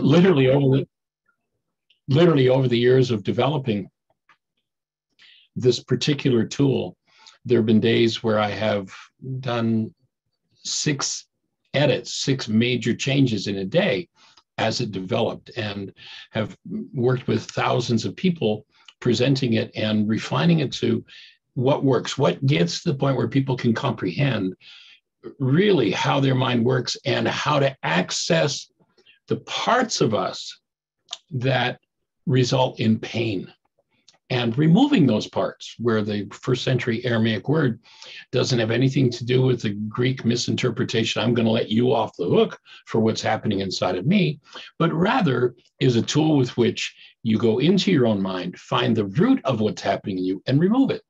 literally over the years of developing this particular tool, there have been days where I have done 6 edits, 6 major changes in a day as it developed, and have worked with thousands of people presenting it and refining it to what works, what gets to the point where people can comprehend really how their mind works and how to access the parts of us that result in pain, and removing those parts where the first century Aramaic word doesn't have anything to do with the Greek misinterpretation, I'm going to let you off the hook for what's happening inside of me, but rather is a tool with which you go into your own mind, find the root of what's happening in you, and remove it.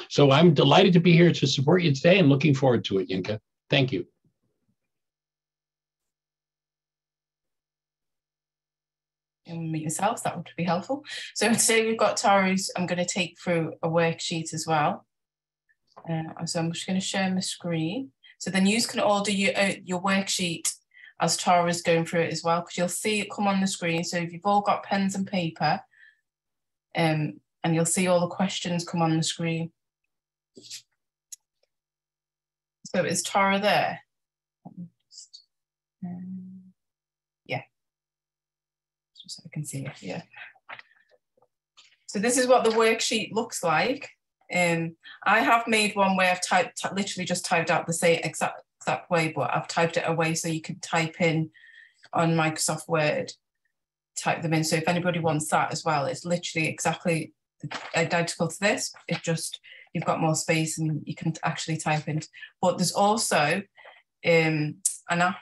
So I'm delighted to be here to support you today and looking forward to it, Yinka. Thank you. And meet yourselves, that would be helpful. So today we've got Tara's, I'm going to take through a worksheet as well. So I'm just going to share my screen. So then you can all do your worksheet as Tara's going through it as well, because you'll see it come on the screen. So if you've all got pens and paper, and you'll see all the questions come on the screen. So is Tara there? Yeah. So I can see it, yeah. So this is what the worksheet looks like. I have made one where I've literally just typed out the same exact way, but I've typed it away so you can type in on Microsoft Word, type them in. So if anybody wants that as well, it's literally exactly identical to this. It's just, you've got more space and you can actually type in. But there's also an app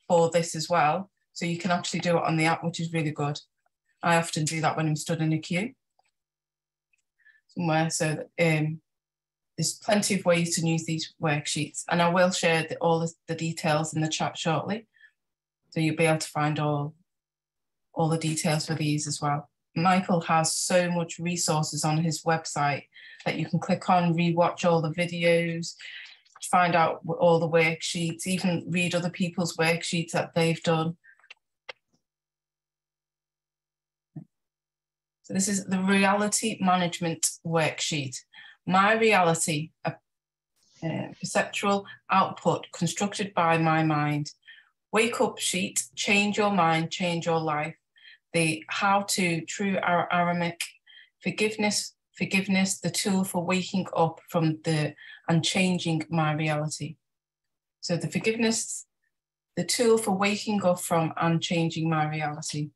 for this as well. So you can actually do it on the app, which is really good. I often do that when I'm stood in a queue somewhere. So there's plenty of ways to use these worksheets, and I will share all the details in the chat shortly. So you'll be able to find all the details for these as well. Michael has so much resources on his website that you can click on, rewatch all the videos, find out all the worksheets, even read other people's worksheets that they've done. So this is the reality management worksheet. My reality, a perceptual output constructed by my mind. Wake up sheet, change your mind, change your life. The how-to, true Aramaic, forgiveness, the tool for waking up from and changing my reality. So the forgiveness, the tool for waking up from and changing my reality.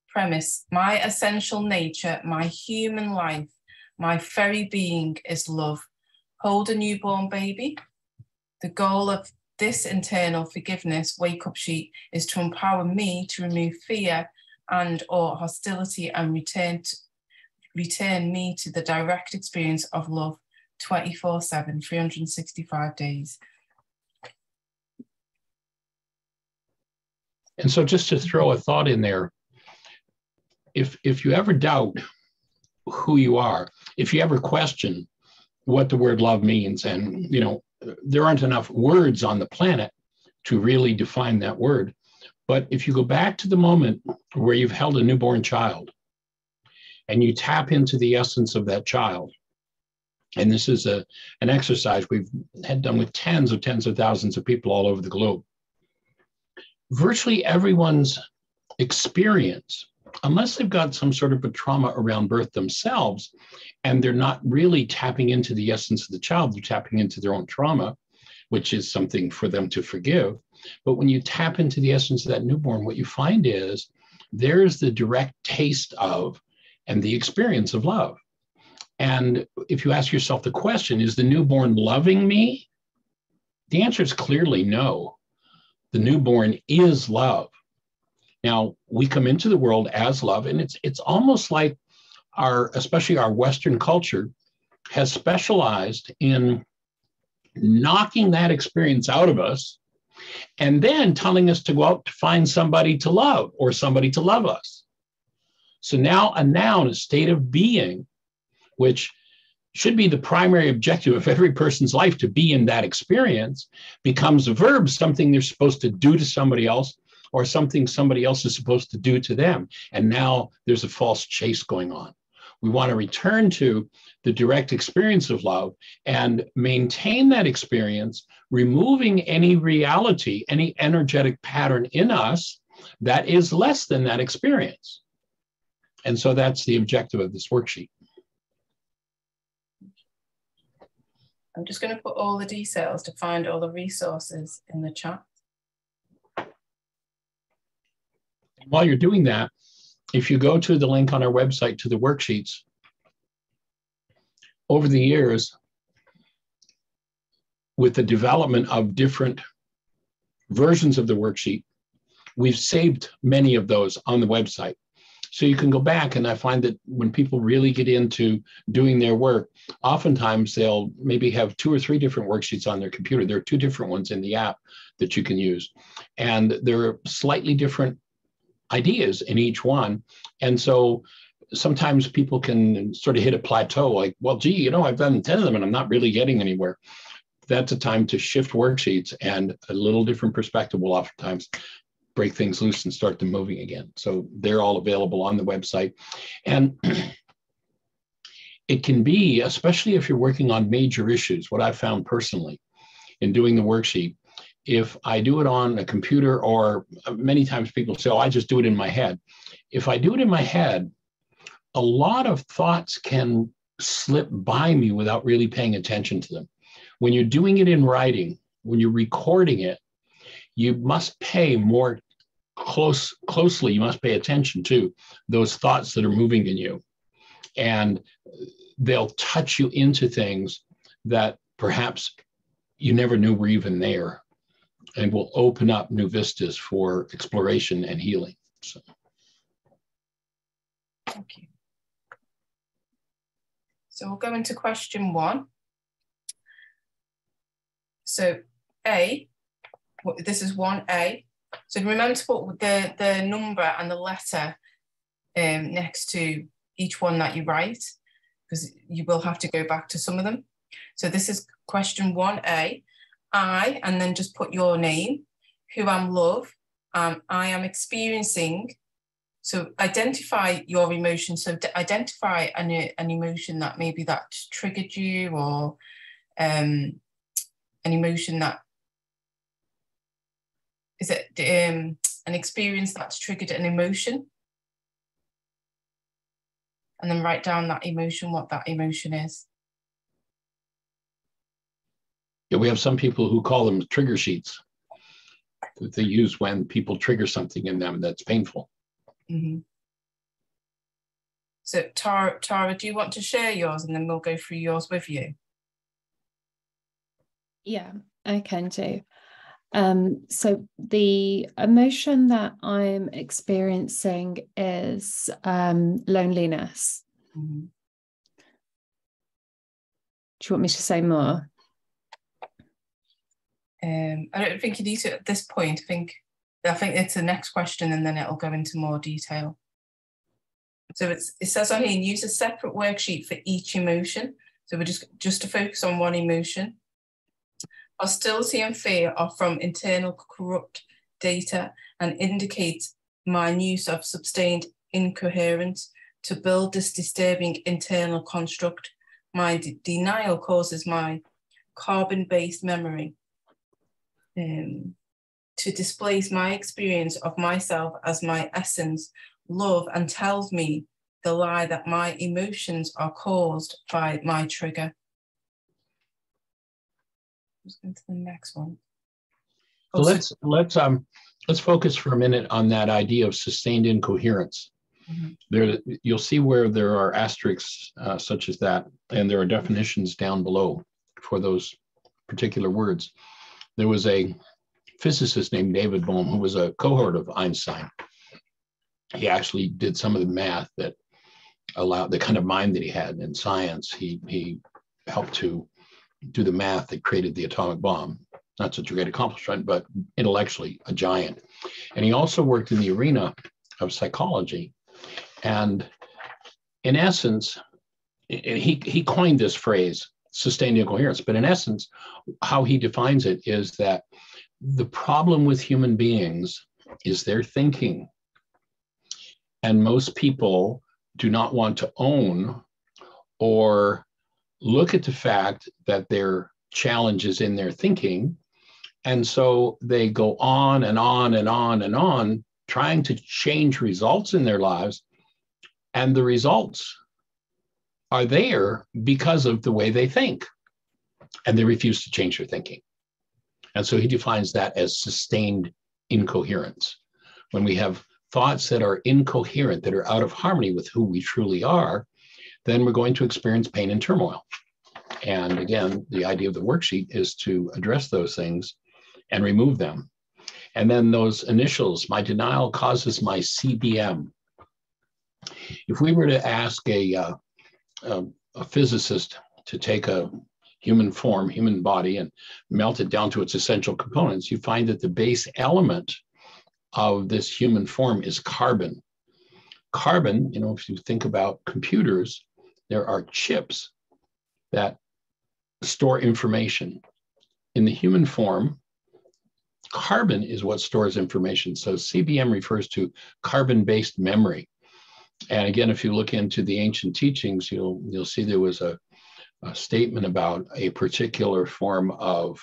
Premise, my essential nature, my human life, my very being is love. Hold a newborn baby. The goal of this internal forgiveness wake-up sheet is to empower me to remove fear and or hostility and return me to the direct experience of love 24/7, 365 days. And so just to throw a thought in there, if you ever doubt who you are, if you ever question what the word love means, and there aren't enough words on the planet to really define that word, but if you go back to the moment where you've held a newborn child and you tap into the essence of that child, and this is an exercise we've had done with tens of thousands of people all over the globe, virtually everyone's experience, unless they've got some sort of a trauma around birth themselves, and they're not really tapping into the essence of the child, they're tapping into their own trauma, which is something for them to forgive. But when you tap into the essence of that newborn, what you find is there's the direct taste of and the experience of love. And if you ask yourself the question, is the newborn loving me? The answer is clearly no. The newborn is love. Now, we come into the world as love, and it's almost like especially our Western culture has specialized in knocking that experience out of us and then telling us to go out to find somebody to love or somebody to love us. So now a noun, a state of being, which should be the primary objective of every person's life, to be in that experience, becomes a verb, something they're supposed to do to somebody else, or something somebody else is supposed to do to them. And now there's a false chase going on. We want to return to the direct experience of love and maintain that experience, removing any reality, any energetic pattern in us that is less than that experience. And so that's the objective of this worksheet. I'm just going to put all the details to find all the resources in the chat. While you're doing that, if you go to the link on our website to the worksheets, over the years, with the development of different versions of the worksheet, we've saved many of those on the website. So you can go back, and I find that when people really get into doing their work, oftentimes they'll maybe have 2 or 3 different worksheets on their computer. There are 2 different ones in the app that you can use. And there are slightly different ideas in each one. And so sometimes people can sort of hit a plateau, like, well, gee, you know, I've done 10 of them and I'm not really getting anywhere. That's a time to shift worksheets, and a little different perspective will oftentimes break things loose and start them moving again. So they're all available on the website. And it can be, especially if you're working on major issues, what I've found personally in doing the worksheet, if I do it on a computer, or many times people say, oh, I just do it in my head. If I do it in my head, a lot of thoughts can slip by me without really paying attention to them. When you're doing it in writing, when you're recording it, you must pay more closely, you must pay attention to those thoughts that are moving in you. And they'll touch you into things that perhaps you never knew were even there, and will open up new vistas for exploration and healing. So. Thank you. So we'll go into question 1. So A, this is 1A. So remember to put the number and the letter next to each one that you write, because you will have to go back to some of them. So this is question 1A. I, and then just put your name, who I'm love, I am experiencing. So identify your emotion. So identify an emotion that maybe that triggered you, or an emotion that, is it an experience that's triggered an emotion? And then write down that emotion, what that emotion is. Yeah, we have some people who call them trigger sheets that they use when people trigger something in them that's painful. Mm-hmm. So Tara, do you want to share yours, and then we'll go through yours with you? Yeah, I can do. So the emotion that I'm experiencing is loneliness. Mm-hmm. Do you want me to say more? I don't think you need to at this point. I think it's the next question, and then it'll go into more detail. So it says on here, use a separate worksheet for each emotion. So we're just to focus on one emotion. Hostility and fear are from internal corrupt data and indicate my use of sustained incoherence to build this disturbing internal construct. My denial causes my carbon-based memory to displace my experience of myself as my essence, love, and tells me the lie that my emotions are caused by my trigger. Let's go to the next one. So let's focus for a minute on that idea of sustained incoherence. Mm-hmm. You'll see where there are asterisks such as that, and there are definitions down below for those particular words. There was a physicist named David Bohm who was a cohort of Einstein. He actually did some of the math that allowed the kind of mind that he had in science. He helped to do the math that created the atomic bomb. Not such a great accomplishment, but intellectually a giant. And he also worked in the arena of psychology. And in essence, he coined this phrase, sustained incoherence, but in essence, how he defines it is that the problem with human beings is their thinking. And most people do not want to own or look at the fact that their challenge is in their thinking. And so they go on and on and on and on, trying to change results in their lives. And the results are there because of the way they think. And they refuse to change their thinking. And so he defines that as sustained incoherence. When we have thoughts that are incoherent, that are out of harmony with who we truly are, then we're going to experience pain and turmoil. And again, the idea of the worksheet is to address those things and remove them. And then those initials, my denial causes my CBM. If we were to ask a physicist to take a human form, human body, and melt it down to its essential components, you find that the base element of this human form is carbon. Carbon, you know, if you think about computers, there are chips that store information. In the human form, carbon is what stores information. So CBM refers to carbon-based memory. And again, if you look into the ancient teachings, you'll see there was a statement about a particular form of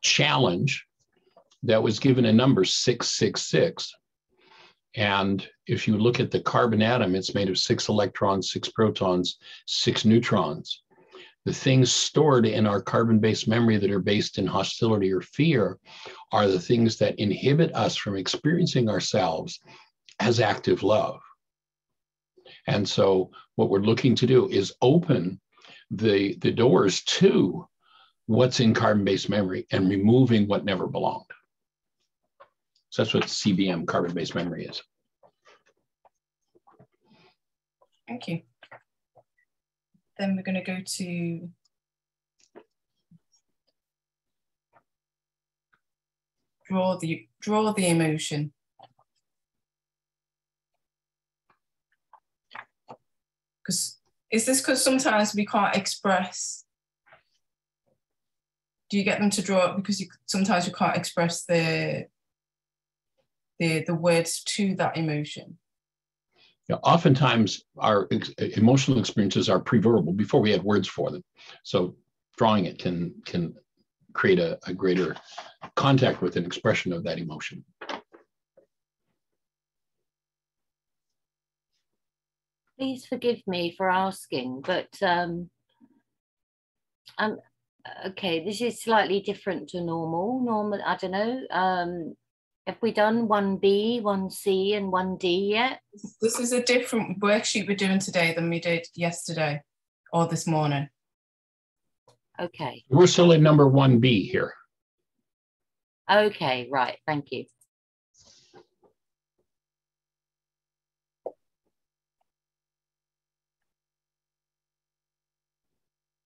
challenge that was given a number 666. And if you look at the carbon atom, it's made of 6 electrons, 6 protons, 6 neutrons. The things stored in our carbon-based memory that are based in hostility or fear are the things that inhibit us from experiencing ourselves as active love. And so what we're looking to do is open the doors to what's in carbon-based memory and removing what never belonged. So that's what CBM, carbon-based memory, is. Thank you. Then we're going to go to draw the emotion. Is this because sometimes we can't express? Do you get them to draw it because sometimes you can't express the words to that emotion? Yeah, oftentimes our emotional experiences are pre-verbal before we have words for them. So drawing it can create a greater contact with an expression of that emotion. Please forgive me for asking, but okay, this is slightly different to normal. I don't know. Have we done 1B, 1C, and 1D yet? This is a different worksheet we're doing today than we did yesterday or this morning. Okay. We're still in number 1B here. Okay, right. Thank you.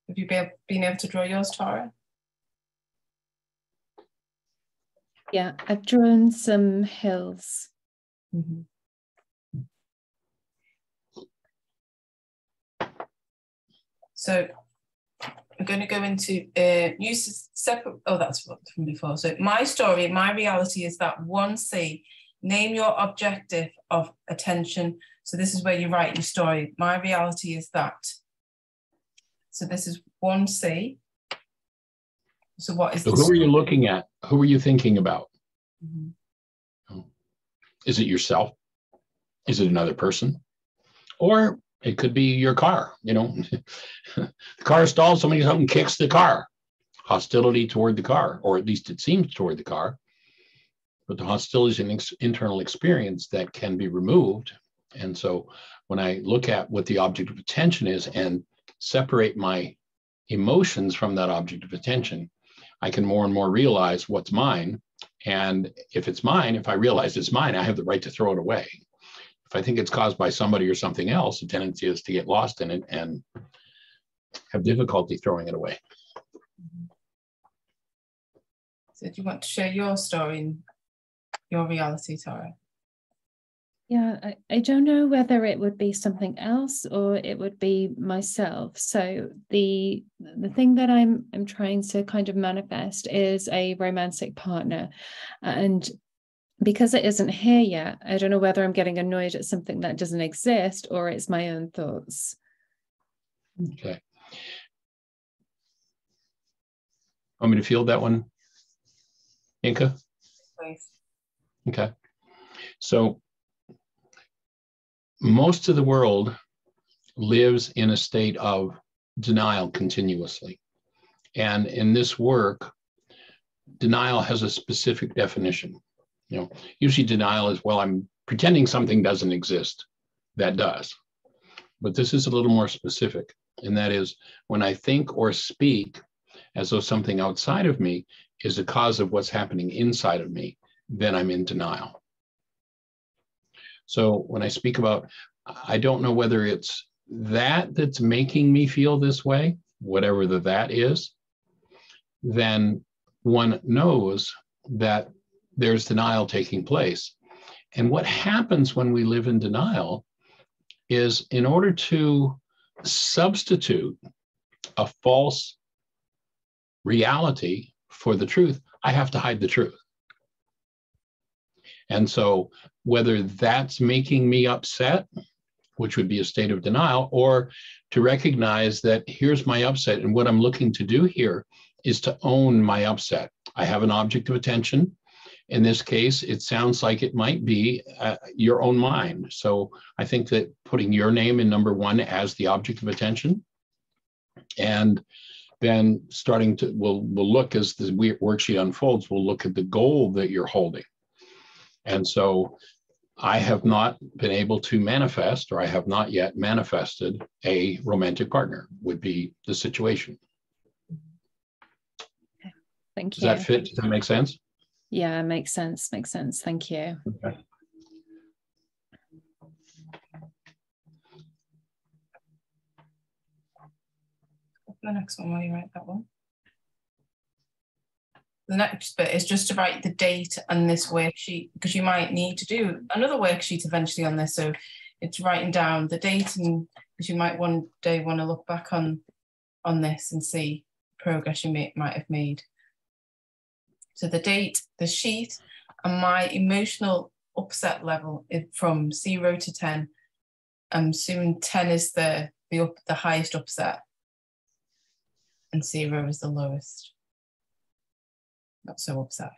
Have you been able to draw yours, Tara? Yeah, I've drawn some hills. Mm-hmm. So I'm going to go into use separate. Oh, that's from before. So my story, my reality is that 1C, name your objective of attention. So this is where you write your story. My reality is that. So this is 1C. So what is so who are you looking at? Who are you thinking about? Mm-hmm. Is it yourself? Is it another person? Or it could be your car, you know. The car stalls, somebody comes and kicks the car. Hostility toward the car, or at least it seems toward the car. But the hostility is an internal experience that can be removed. And so when I look at what the object of attention is and separate my emotions from that object of attention, I can more and more realize what's mine. And if it's mine, if I realize it's mine, I have the right to throw it away. If I think it's caused by somebody or something else, the tendency is to get lost in it and have difficulty throwing it away. So do you want to share your story and your reality, Tara? Yeah, I don't know whether it would be something else or it would be myself. So the thing that I'm trying to kind of manifest is a romantic partner. And because it isn't here yet, I don't know whether I'm getting annoyed at something that doesn't exist or it's my own thoughts. Okay. Want me to field that one, Yinka? Please. Okay. So most of the world lives in a state of denial continuously. And in this work, denial has a specific definition. You know, usually denial is, well, I'm pretending something doesn't exist. That does. But this is a little more specific. And that is, when I think or speak as though something outside of me is a cause of what's happening inside of me, then I'm in denial. So when I speak about, I don't know whether it's that's making me feel this way, whatever that is, then one knows that there's denial taking place. And what happens when we live in denial is, in order to substitute a false reality for the truth, I have to hide the truth. And so whether that's making me upset, which would be a state of denial, or to recognize that here's my upset, and what I'm looking to do here is to own my upset. I have an object of attention. In this case, it sounds like it might be your own mind. So I think that putting your name in number one as the object of attention, and then starting to, we'll look as the worksheet unfolds, we'll look at the goal that you're holding. And so I have not been able to manifest, or I have not yet manifested a romantic partner, would be the situation. Thank you. Does that fit? Does that make sense? Yeah, it makes sense. Makes sense. Thank you. Okay. The next one, while you write that one. The next bit is just to write the date on this worksheet, because you might need to do another worksheet eventually on this. So it's writing down the date, and because you might one day want to look back on this and see progress you might have made. So the date, the sheet, and my emotional upset level is from 0 to 10. I'm assuming 10 is the highest upset, and 0 is the lowest. Not so upset.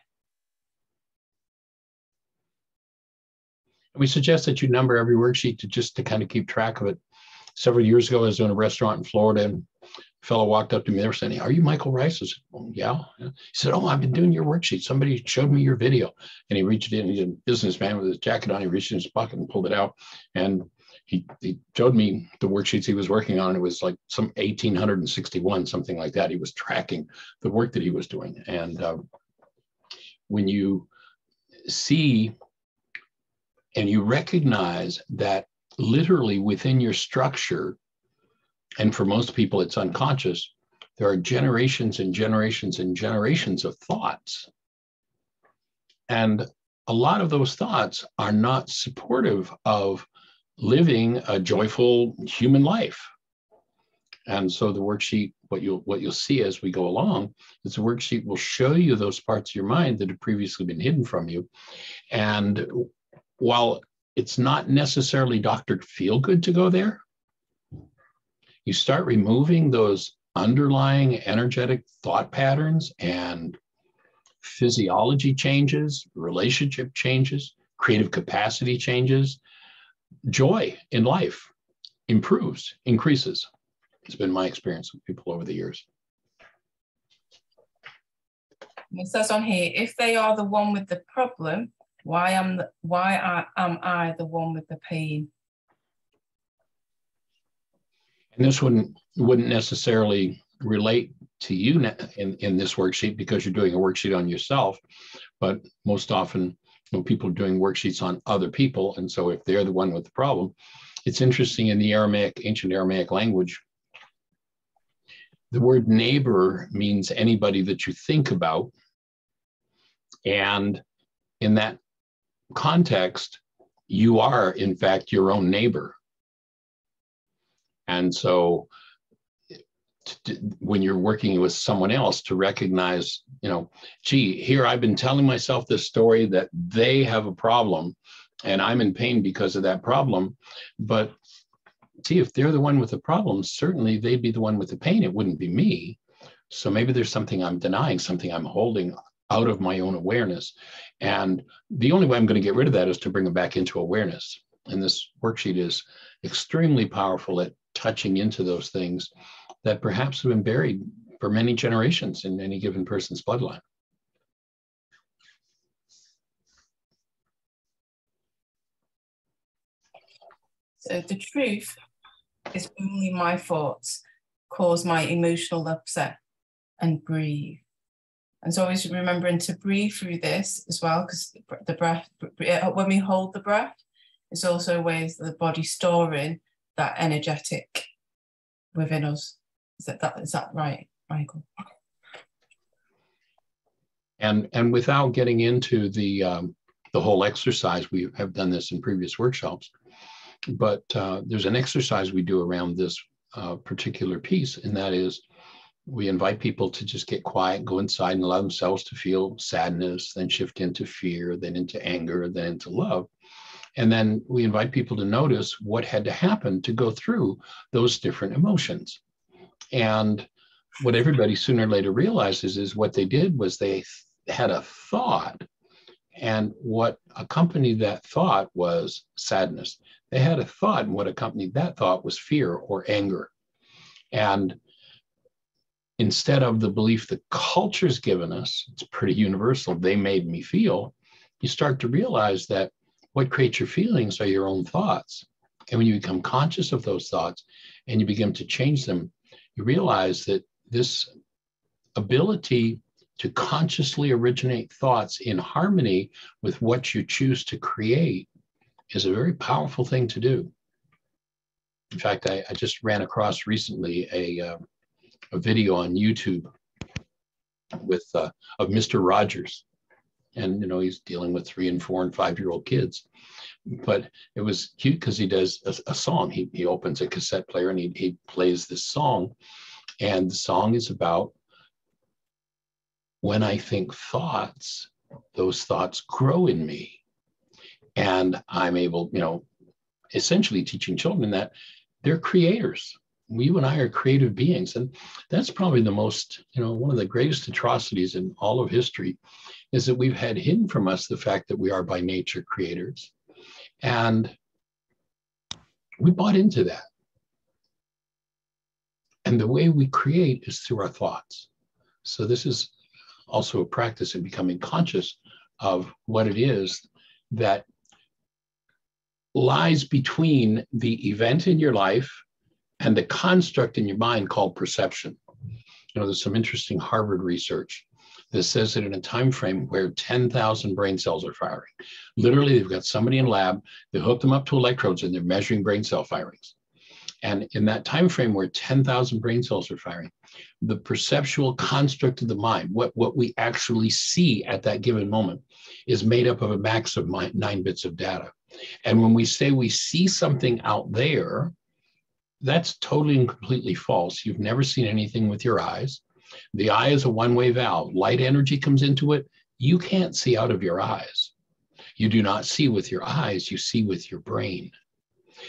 We suggest that you number every worksheet to kind of keep track of it. Several years ago, I was doing a restaurant in Florida, and a fellow walked up to me. They were saying, "Are you Michael Rice?" I said, "Oh, yeah." He said, "Oh, I've been doing your worksheet. Somebody showed me your video." And he reached in. He's a businessman with his jacket on. He reached in his pocket and pulled it out, and he showed me the worksheets he was working on. It was like some 1,861, something like that. He was tracking the work that he was doing. And when you see and you recognize that literally within your structure, and for most people it's unconscious, there are generations and generations and generations of thoughts. And a lot of those thoughts are not supportive of living a joyful human life. And so the worksheet, what you'll see as we go along, is the worksheet will show you those parts of your mind that have previously been hidden from you. And while it's not necessarily doctored feel good to go there, you start removing those underlying energetic thought patterns and physiology changes, relationship changes, creative capacity changes, joy in life improves, increases. It's been my experience with people over the years. It says on here, if they are the one with the problem, why am I the one with the pain? And this wouldn't necessarily relate to you in this worksheet, because you're doing a worksheet on yourself, but most often when people are doing worksheets on other people, and so if they're the one with the problem, it's interesting, in the ancient Aramaic language, the word neighbor means anybody that you think about. And in that context, you are, in fact, your own neighbor. And so when you're working with someone else, to recognize, gee, here I've been telling myself this story that they have a problem and I'm in pain because of that problem. But see, if they're the one with the problem, certainly they'd be the one with the pain. It wouldn't be me. So maybe there's something I'm denying, something I'm holding out of my own awareness. And the only way I'm going to get rid of that is to bring it back into awareness. And this worksheet is extremely powerful at touching into those things that perhaps have been buried for many generations in any given person's bloodline. So the truth is only my thoughts cause my emotional upset, and breathe. And so always remembering to breathe through this as well, because the breath, when we hold the breath, it's also ways that the body storing that energetic within us. Is that right, Michael? And without getting into the whole exercise, we have done this in previous workshops, but there's an exercise we do around this particular piece, and that is we invite people to just get quiet, go inside and allow themselves to feel sadness, then shift into fear, then into anger, then into love. And then we invite people to notice what had to happen to go through those different emotions. And what everybody sooner or later realizes is what they did was they had a thought, and what accompanied that thought was sadness. They had a thought, and what accompanied that thought was fear or anger. And instead of the belief that culture's given us, it's pretty universal, they made me feel, you start to realize that what creates your feelings are your own thoughts. And when you become conscious of those thoughts and you begin to change them, you realize that this ability to consciously originate thoughts in harmony with what you choose to create is a very powerful thing to do. In fact, I just ran across recently a video on YouTube with of Mr. Rogers. And, he's dealing with 3 and 4 and 5-year-old kids. But it was cute because he does a song. He opens a cassette player and he plays this song. And the song is about, when I think thoughts, those thoughts grow in me. And I'm able, essentially teaching children that they're creators. You and I are creative beings. And that's probably the most, one of the greatest atrocities in all of history, is that we've had hidden from us the fact that we are by nature creators. And we bought into that. And the way we create is through our thoughts. So this is also a practice in becoming conscious of what it is that lies between the event in your life and the construct in your mind called perception. There's some interesting Harvard research that says that in a time frame where 10,000 brain cells are firing, literally they've got somebody in lab, they hook them up to electrodes and they're measuring brain cell firings. And in that time frame where 10,000 brain cells are firing, the perceptual construct of the mind, what we actually see at that given moment, is made up of a max of 9 bits of data. And when we say we see something out there, that's totally and completely false. You've never seen anything with your eyes. The eye is a one-way valve. Light energy comes into it. You can't see out of your eyes. You do not see with your eyes, you see with your brain.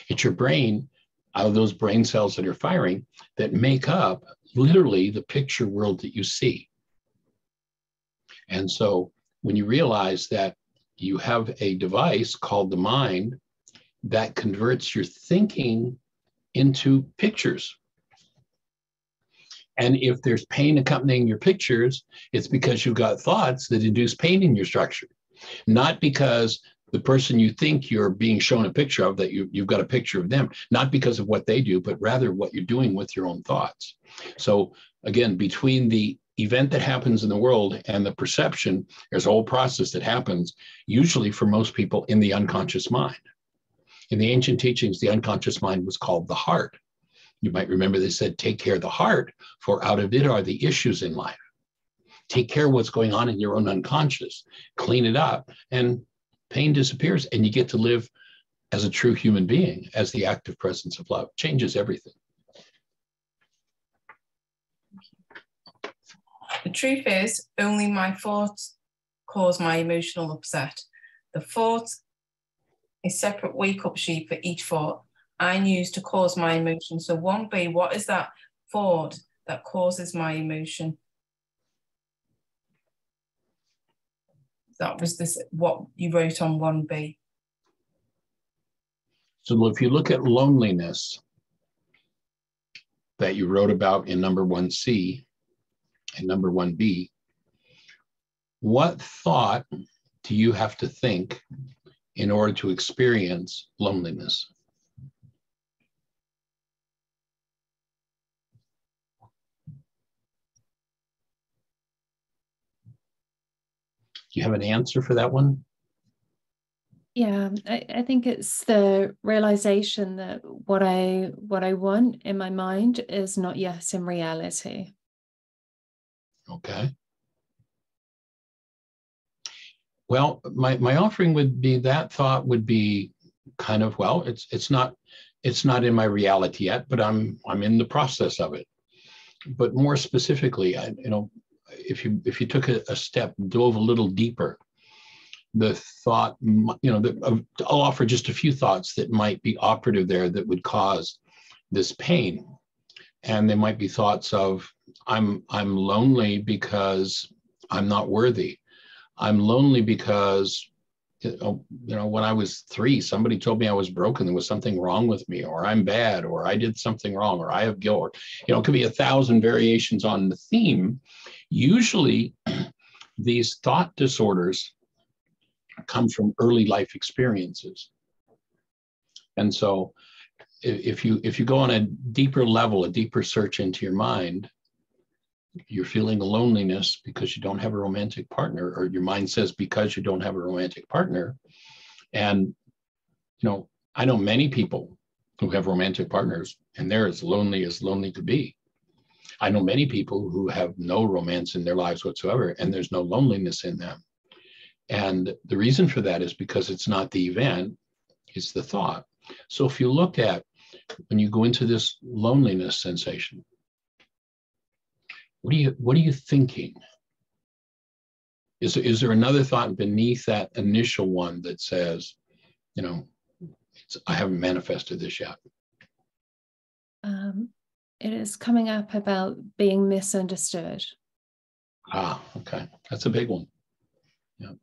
It's your brain, out of those brain cells that are firing, that make up literally the picture world that you see. And so when you realize that you have a device called the mind that converts your thinking into pictures. And if there's pain accompanying your pictures, it's because you've got thoughts that induce pain in your structure, not because the person you think you're being shown a picture of, that you've got a picture of them, not because of what they do, but rather what you're doing with your own thoughts. So again, between the event that happens in the world and the perception, there's a whole process that happens, usually for most people, in the unconscious mind. In the ancient teachings, the unconscious mind was called the heart. You might remember they said, take care of the heart, for out of it are the issues in life. Take care of what's going on in your own unconscious, clean it up, and pain disappears, and you get to live as a true human being, as the active presence of love, changes everything. The truth is, only my thoughts cause my emotional upset. The thought, a separate wake-up sheet for each thought I use to cause my emotion. So 1B, what is that thought that causes my emotion? That was this, what you wrote on 1B. So if you look at loneliness that you wrote about in number 1C and number 1B, what thought do you have to think in order to experience loneliness? Do you have an answer for that one? Yeah, I think it's the realization that what I want in my mind is not yes in reality. Okay. Well, my offering would be, that thought would be kind of, well, it's not in my reality yet, but I'm in the process of it. But more specifically, if you took a step, dove a little deeper, the thought, I'll offer just a few thoughts that might be operative there that would cause this pain. And they might be thoughts of, I'm lonely because I'm not worthy. I'm lonely because, when I was 3, somebody told me I was broken, there was something wrong with me, or I'm bad, or I did something wrong, or I have guilt. It could be 1,000 variations on the theme. Usually these thought disorders come from early life experiences. And so if you go on a deeper level, a deeper search into your mind, you're feeling a loneliness because you don't have a romantic partner, or your mind says because you don't have a romantic partner. And, I know many people who have romantic partners and they're as lonely could be. I know many people who have no romance in their lives whatsoever, and there's no loneliness in them. And the reason for that is because it's not the event, it's the thought. So if you look at, when you go into this loneliness sensation, what are you thinking? Is there another thought beneath that initial one that says, I haven't manifested this yet? It is coming up about being misunderstood. Okay. That's a big one. Yeah.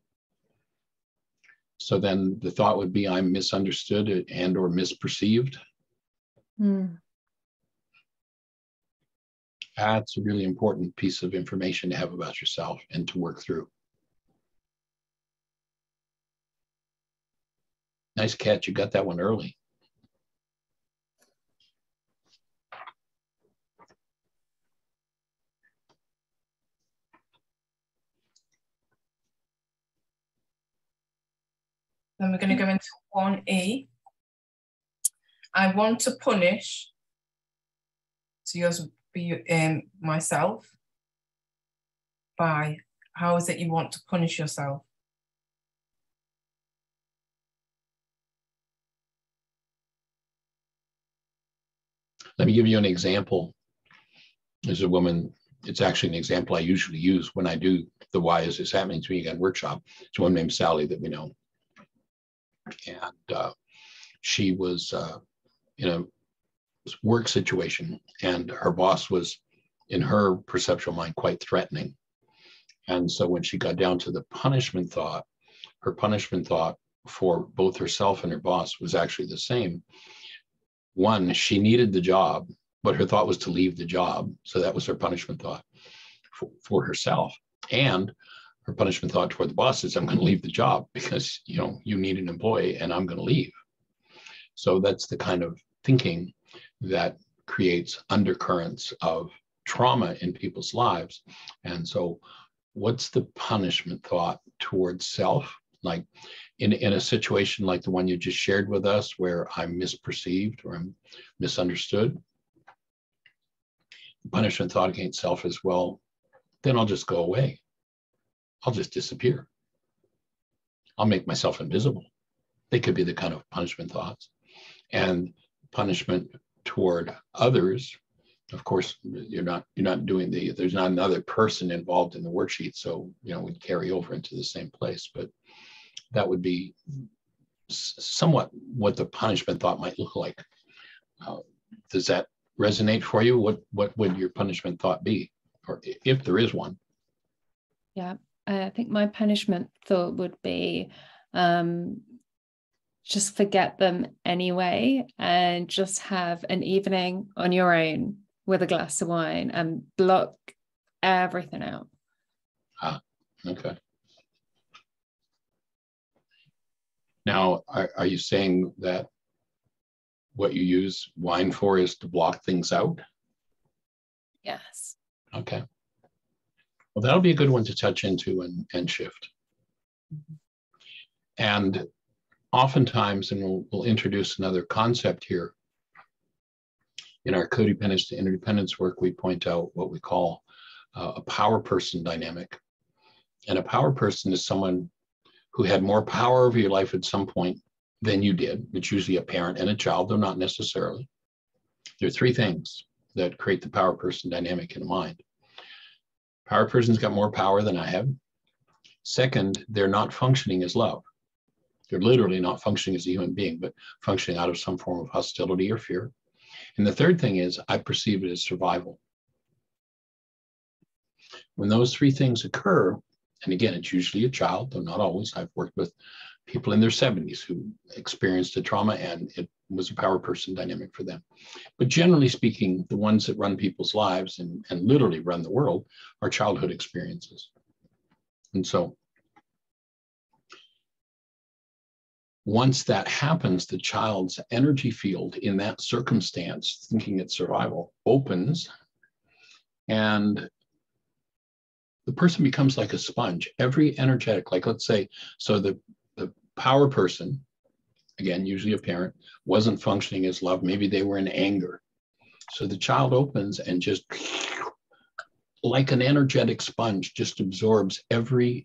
So then the thought would be, I'm misunderstood and or misperceived. That's a really important piece of information to have about yourself and to work through. Nice catch. You got that one early. Then we're going to go into 1E. I want to punish. So yours would be myself. By, how is it you want to punish yourself? Let me give you an example. There's a woman, it's actually an example I usually use when I do the Why Is This Happening to Me Again workshop. It's one named Sally that we know. And she was in a work situation, and her boss was, in her perceptual mind, quite threatening. And so when she got down to the punishment thought, her punishment thought for both herself and her boss was actually the same. One, she needed the job, but her thought was to leave the job. So that was her punishment thought for herself. And her punishment thought toward the boss is, I'm going to leave the job because, you need an employee and I'm going to leave. So that's the kind of thinking that creates undercurrents of trauma in people's lives. And so what's the punishment thought towards self? Like in a situation like the one you just shared with us, where I'm misperceived or I'm misunderstood, the punishment thought against self is, well, then I'll just go away. I'll just disappear. I'll make myself invisible. They could be the kind of punishment thoughts. And punishment toward others, of course, you're not doing there's not another person involved in the worksheet, so would carry over into the same place. But that would be somewhat what the punishment thought might look like. Does that resonate for you? What would your punishment thought be, or if there is one? Yeah, I think my punishment thought would be just forget them anyway and just have an evening on your own with a glass of wine and block everything out. Okay. Now, are you saying that what you use wine for is to block things out? Yes. Okay. Well, that'll be a good one to touch into and shift. Mm-hmm. And oftentimes, and we'll introduce another concept here, in our codependence to interdependence work, we point out what we call a power person dynamic. And a power person is someone who had more power over your life at some point than you did. It's usually a parent and a child, though not necessarily. There are three things that create the power person dynamic in the mind. Power person's got more power than I have. Second, they're not functioning as love. They're literally not functioning as a human being, but functioning out of some form of hostility or fear. And the third thing is I perceive it as survival. When those three things occur, and again, it's usually a child, though not always. I've worked with people in their 70s who experienced a trauma and it was a power person dynamic for them. But generally speaking, the ones that run people's lives and literally run the world are childhood experiences. And so once that happens, the child's energy field in that circumstance, thinking it's survival, opens, and the person becomes like a sponge. Every energetic, like let's say, so the power person, again, usually a parent, wasn't functioning as love. Maybe they were in anger. So the child opens and just like an energetic sponge, just absorbs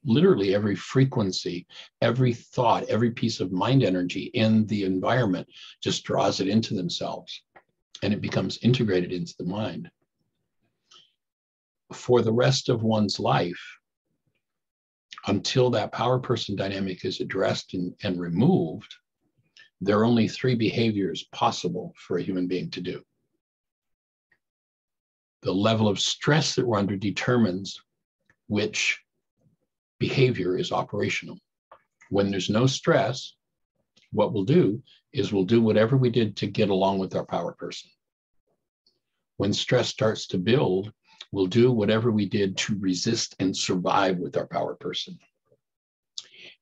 literally every frequency, every thought, every piece of mind energy in the environment, just draws it into themselves, and it becomes integrated into the mind. For the rest of one's life, until that power person dynamic is addressed and removed, there are only three behaviors possible for a human being to do. The level of stress that we're under determines which behavior is operational. When there's no stress, what we'll do is we'll do whatever we did to get along with our power person. When stress starts to build, we'll do whatever we did to resist and survive with our power person.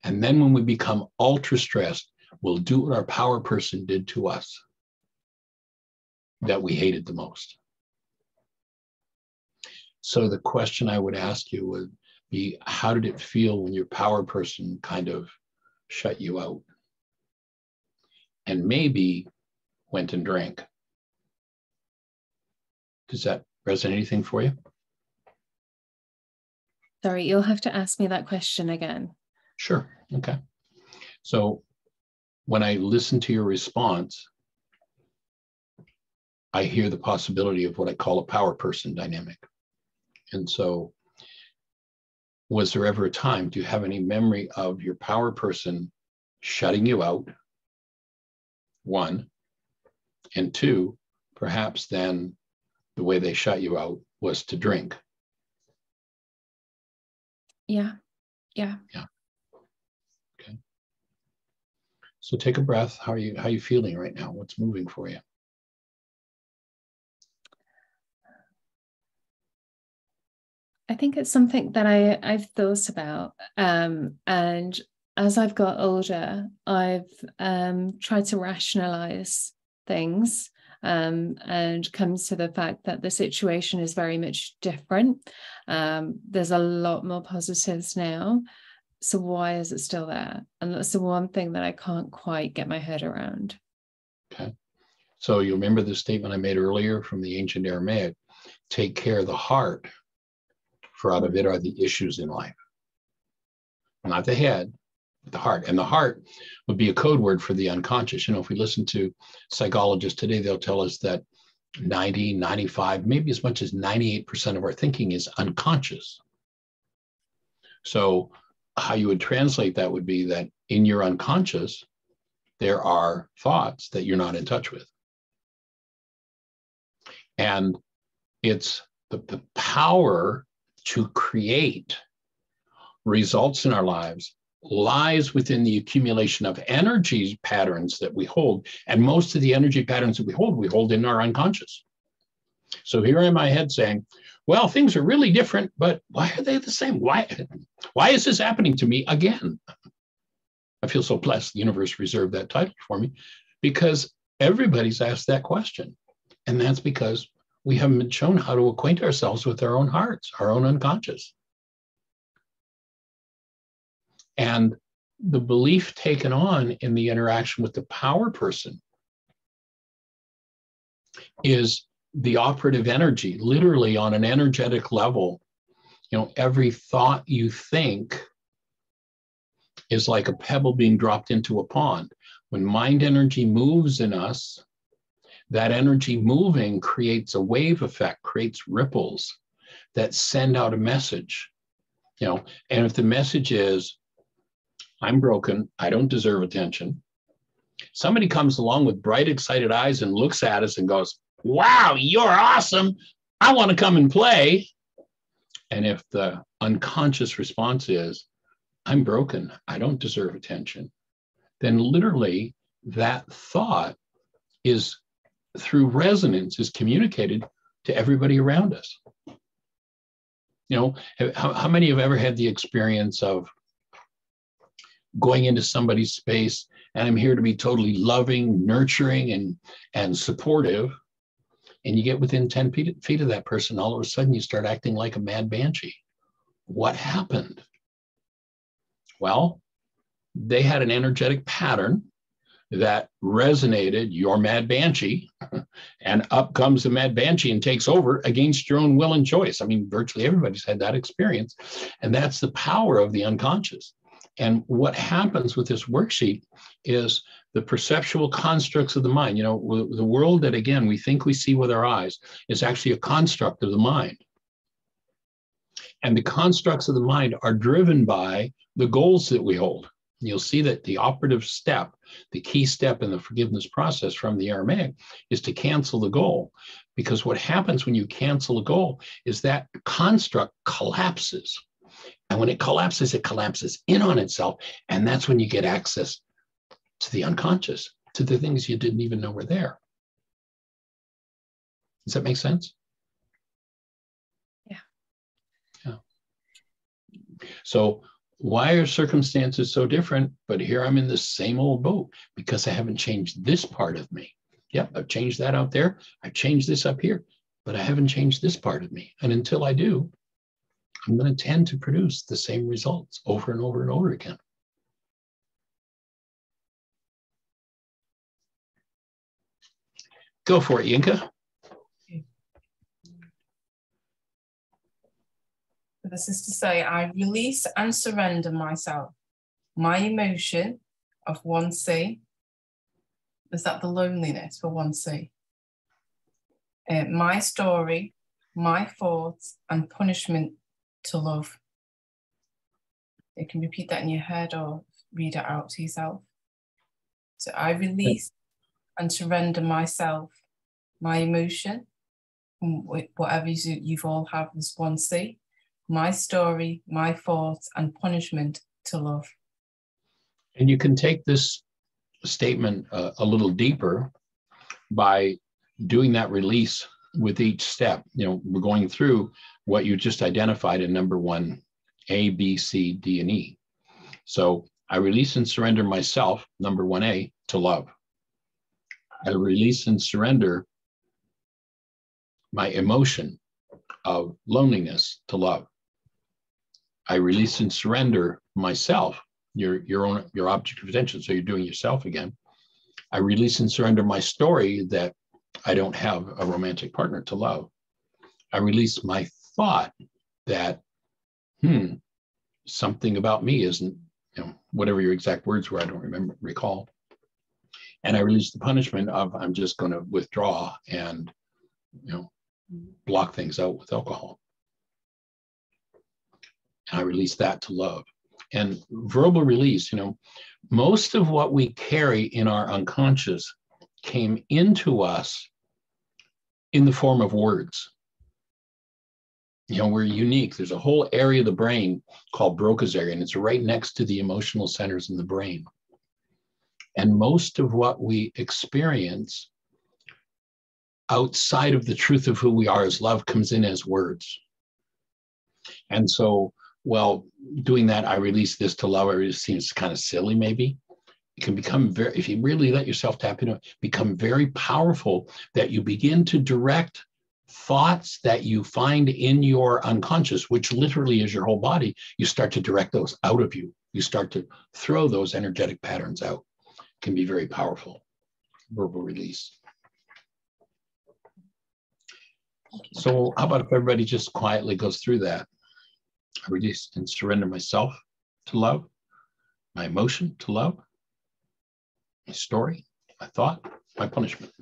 And then when we become ultra stressed, we'll do what our power person did to us that we hated the most. So the question I would ask you would be, how did it feel when your power person kind of shut you out? And maybe went and drank. Does that resonate anything for you? Sorry, you'll have to ask me that question again. Sure. Okay. So when I listen to your response, I hear the possibility of what I call a power person dynamic. And so was there ever a time, do you have any memory of your power person shutting you out? One. And two, perhaps then the way they shut you out was to drink. Yeah. Okay. So take a breath. How are you feeling right now? What's moving for you? I think it's something that I've thought about, and as I've got older, I've tried to rationalize things and come to the fact that the situation is very much different. There's a lot more positives now. So why is it still there? And that's the one thing that I can't quite get my head around. Okay. So you remember the statement I made earlier from the ancient Aramaic, take care of the heart, for out of it are the issues in life. Not the head, the heart. And the heart would be a code word for the unconscious. You know, if we listen to psychologists today, they'll tell us that 90, 95, maybe as much as 98% of our thinking is unconscious. So how you would translate that would be that in your unconscious, there are thoughts that you're not in touch with. And it's the power to create results in our lives lies within the accumulation of energy patterns that we hold. And most of the energy patterns that we hold in our unconscious. So here in my head saying, well, things are really different, but why are they the same? Why is this happening to me again? I feel so blessed the universe reserved that title for me, because everybody's asked that question. And that's because we haven't been shown how to acquaint ourselves with our own hearts, our own unconscious. And the belief taken on in the interaction with the power person is the operative energy, literally on an energetic level. You know, every thought you think is like a pebble being dropped into a pond. When mind energy moves in us, that energy moving creates a wave effect, creates ripples that send out a message. You know, and if the message is, I'm broken, I don't deserve attention, somebody comes along with bright, excited eyes and looks at us and goes, wow, you're awesome, I want to come and play. And if the unconscious response is, I'm broken, I don't deserve attention, then literally that thought is, through resonance, is communicated to everybody around us. You know, how many have ever had the experience of going into somebody's space and I'm here to be totally loving, nurturing, and supportive, and you get within 10 feet of that person, all of a sudden you start acting like a mad banshee. What happened? Well, they had an energetic pattern that resonated, your mad banshee, and up comes the mad banshee and takes over against your own will and choice. I mean, virtually everybody's had that experience, and that's the power of the unconscious. And what happens with this worksheet is the perceptual constructs of the mind. You know, the world that, again, we think we see with our eyes is actually a construct of the mind. And the constructs of the mind are driven by the goals that we hold. You'll see that the operative step, the key step in the forgiveness process from the Aramaic, is to cancel the goal. Because what happens when you cancel a goal is that construct collapses. And when it collapses in on itself. And that's when you get access to the unconscious, to the things you didn't even know were there. Does that make sense? Yeah. Yeah. So why are circumstances so different? But here I'm in the same old boat because I haven't changed this part of me. Yep, I've changed that out there. I've changed this up here, but I haven't changed this part of me. And until I do, I'm going to tend to produce the same results over and over and over again. Go for it, Yinka. This is to say, I release and surrender myself, my emotion of 1C. Is that the loneliness for 1C? My story, my thoughts, and punishment to love. You can repeat that in your head or read it out to yourself. So I release and surrender myself, my emotion, whatever you've all have as 1C, my story, my thoughts, and punishment to love. And you can take this statement a little deeper by doing that release with each step. You know, we're going through what you just identified in number 1, A, B, C, D, and E. So I release and surrender myself, number 1A, to love. I release and surrender my emotion of loneliness to love. I release and surrender myself, your object of attention. So you're doing yourself again. I release and surrender my story that I don't have a romantic partner to love. I release my thought that, something about me isn't whatever your exact words were, I don't recall. And I released the punishment of, I'm just going to withdraw and, block things out with alcohol. And I released that to love. And verbal release, most of what we carry in our unconscious came into us in the form of words. We're unique. There's a whole area of the brain called Broca's area, and it's right next to the emotional centers in the brain. And most of what we experience outside of the truth of who we are as love comes in as words. And so, doing that, I release this to love. It seems kind of silly, maybe. It can become if you really let yourself tap into it, become very powerful, that you begin to direct thoughts that you find in your unconscious, which literally is your whole body. You start to direct those out of you. You start to throw those energetic patterns out. It can be very powerful. Verbal release. So how about if everybody just quietly goes through that? I release and surrender myself to love, my emotion to love, my story, my thought, my punishment.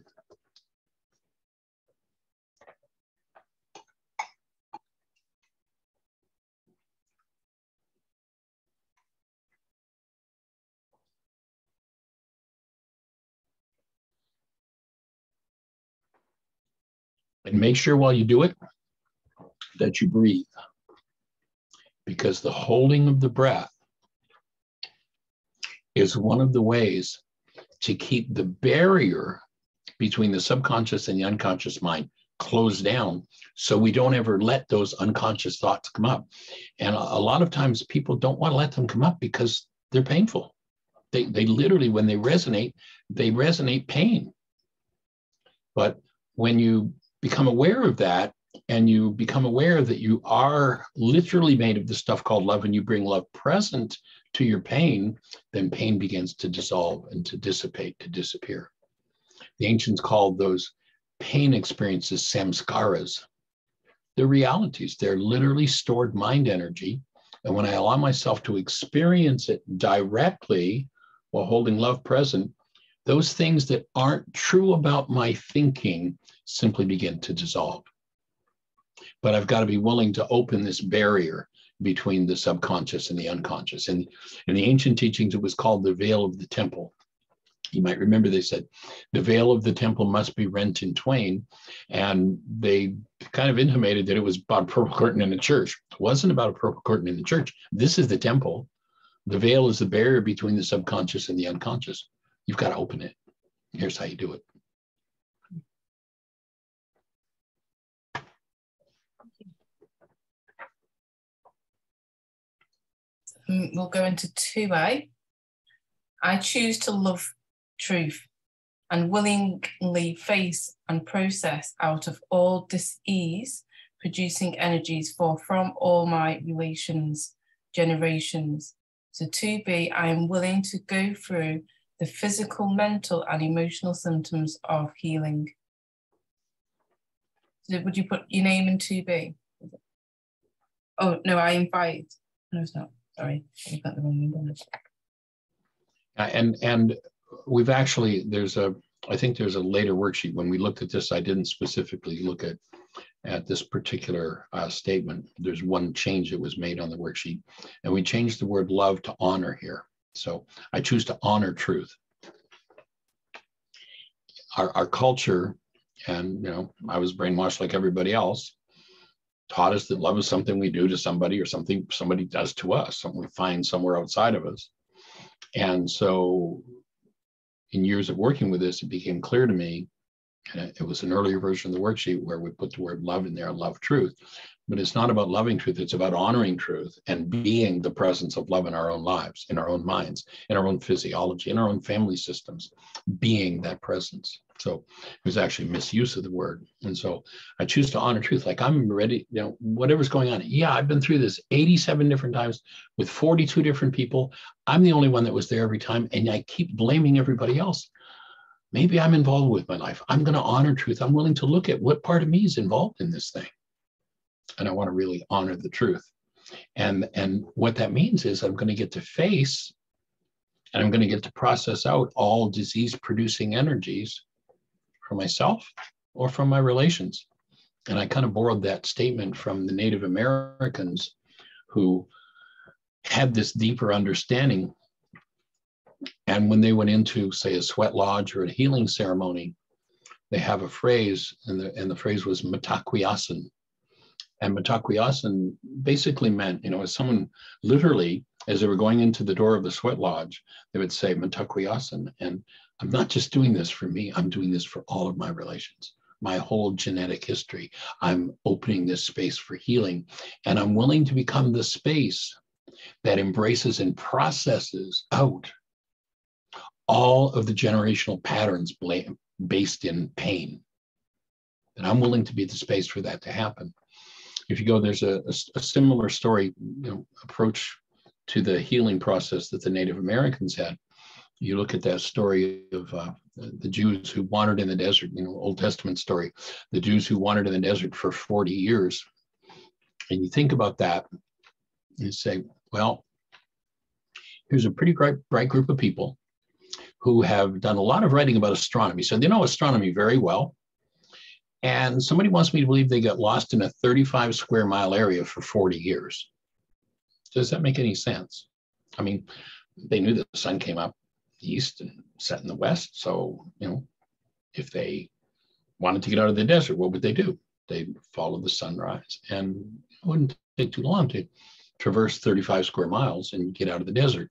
And make sure while you do it that you breathe, because the holding of the breath is one of the ways to keep the barrier between the subconscious and the unconscious mind closed down, so we don't ever let those unconscious thoughts come up. And a lot of times people don't want to let them come up because they're painful. They literally, when they resonate pain. But when you become aware of that, and you become aware that you are literally made of this stuff called love, and you bring love present to your pain, then pain begins to dissolve and to dissipate, to disappear. The ancients called those pain experiences samskaras. They're realities. They're literally stored mind energy. And when I allow myself to experience it directly while holding love present, those things that aren't true about my thinking simply begin to dissolve. But I've got to be willing to open this barrier between the subconscious and the unconscious. And in the ancient teachings, it was called the veil of the temple. You might remember they said the veil of the temple must be rent in twain. And they kind of intimated that it was about a purple curtain in the church. It wasn't about a purple curtain in the church. This is the temple. The veil is the barrier between the subconscious and the unconscious. You've got to open it. Here's how you do it. We'll go into 2A. I choose to love truth and willingly face and process out of all dis-ease, producing energies from all my relations, generations. So 2B, I am willing to go through the physical, mental, and emotional symptoms of healing. So would you put your name in 2B? Oh, no, I invite. No, it's not. Sorry, I got the wrong one. And we've actually, I think there's a later worksheet. When we looked at this, I didn't specifically look at this particular statement. There's one change that was made on the worksheet, and we changed the word love to honor here. So I choose to honor truth. Our culture, and I was brainwashed like everybody else, taught us that love is something we do to somebody, or something somebody does to us, something we find somewhere outside of us. And so in years of working with this, it became clear to me, and it was an earlier version of the worksheet where we put the word love in there, love truth. But it's not about loving truth, it's about honoring truth and being the presence of love in our own lives, in our own minds, in our own physiology, in our own family systems, being that presence. So it was actually misuse of the word. And so I choose to honor truth. Like, I'm ready, whatever's going on. Yeah, I've been through this 87 different times with 42 different people. I'm the only one that was there every time. And I keep blaming everybody else. Maybe I'm involved with my life. I'm going to honor truth. I'm willing to look at what part of me is involved in this thing. And I want to really honor the truth. And what that means is I'm going to get to face and I'm going to get to process out all disease-producing energies from myself or from my relations. And I kind of borrowed that statement from the Native Americans who had this deeper understanding. And when they went into, say, a sweat lodge or a healing ceremony, they have a phrase, and the phrase was Mitakuyasan. And Mitakuyasan basically meant, as someone literally, as they were going into the door of the sweat lodge, they would say Mitakuyasan. And I'm not just doing this for me, I'm doing this for all of my relations, my whole genetic history. I'm opening this space for healing, and I'm willing to become the space that embraces and processes out all of the generational patterns based in pain. And I'm willing to be the space for that to happen. If you go, there's a similar story, approach to the healing process that the Native Americans had. You look at that story of the Jews who wandered in the desert, Old Testament story, the Jews who wandered in the desert for 40 years. And you think about that, and you say, well, here's a pretty bright group of people who have done a lot of writing about astronomy. So they know astronomy very well. And somebody wants me to believe they got lost in a 35 square mile area for 40 years. Does that make any sense? I mean, they knew that the sun came up east and set in the west. So, if they wanted to get out of the desert, what would they do? They'd follow the sunrise, and it wouldn't take too long to traverse 35 square miles and get out of the desert.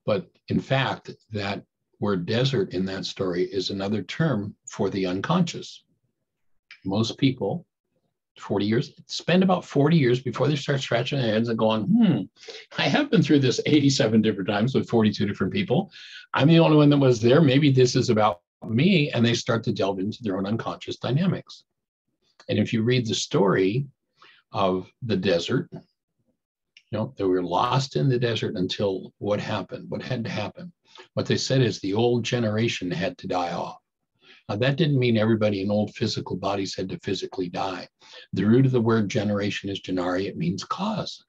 But in fact, that word desert in that story is another term for the unconscious. Most people, 40 years, spend about 40 years before they start scratching their heads and going, I have been through this 87 different times with 42 different people. I'm the only one that was there. Maybe this is about me. And they start to delve into their own unconscious dynamics. And if you read the story of the desert, they were lost in the desert until what happened? What had to happen? What they said is the old generation had to die off. Now, that didn't mean everybody in old physical bodies had to physically die. The root of the word generation is genari. It means cause.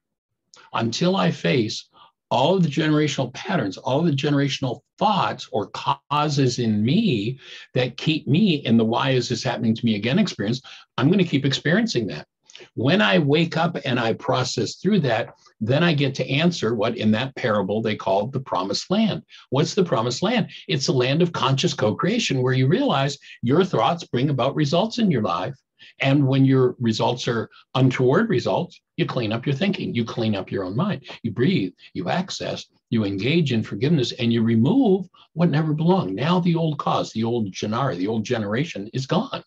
Until I face all of the generational patterns, all of the generational thoughts or causes in me that keep me in the why is this happening to me again experience, I'm going to keep experiencing that. When I wake up and I process through that, then I get to answer what in that parable they called the promised land. What's the promised land? It's a land of conscious co-creation where you realize your thoughts bring about results in your life. And when your results are untoward results, you clean up your thinking, you clean up your own mind, you breathe, you access, you engage in forgiveness, and you remove what never belonged. Now the old cause, the old genari, the old generation is gone.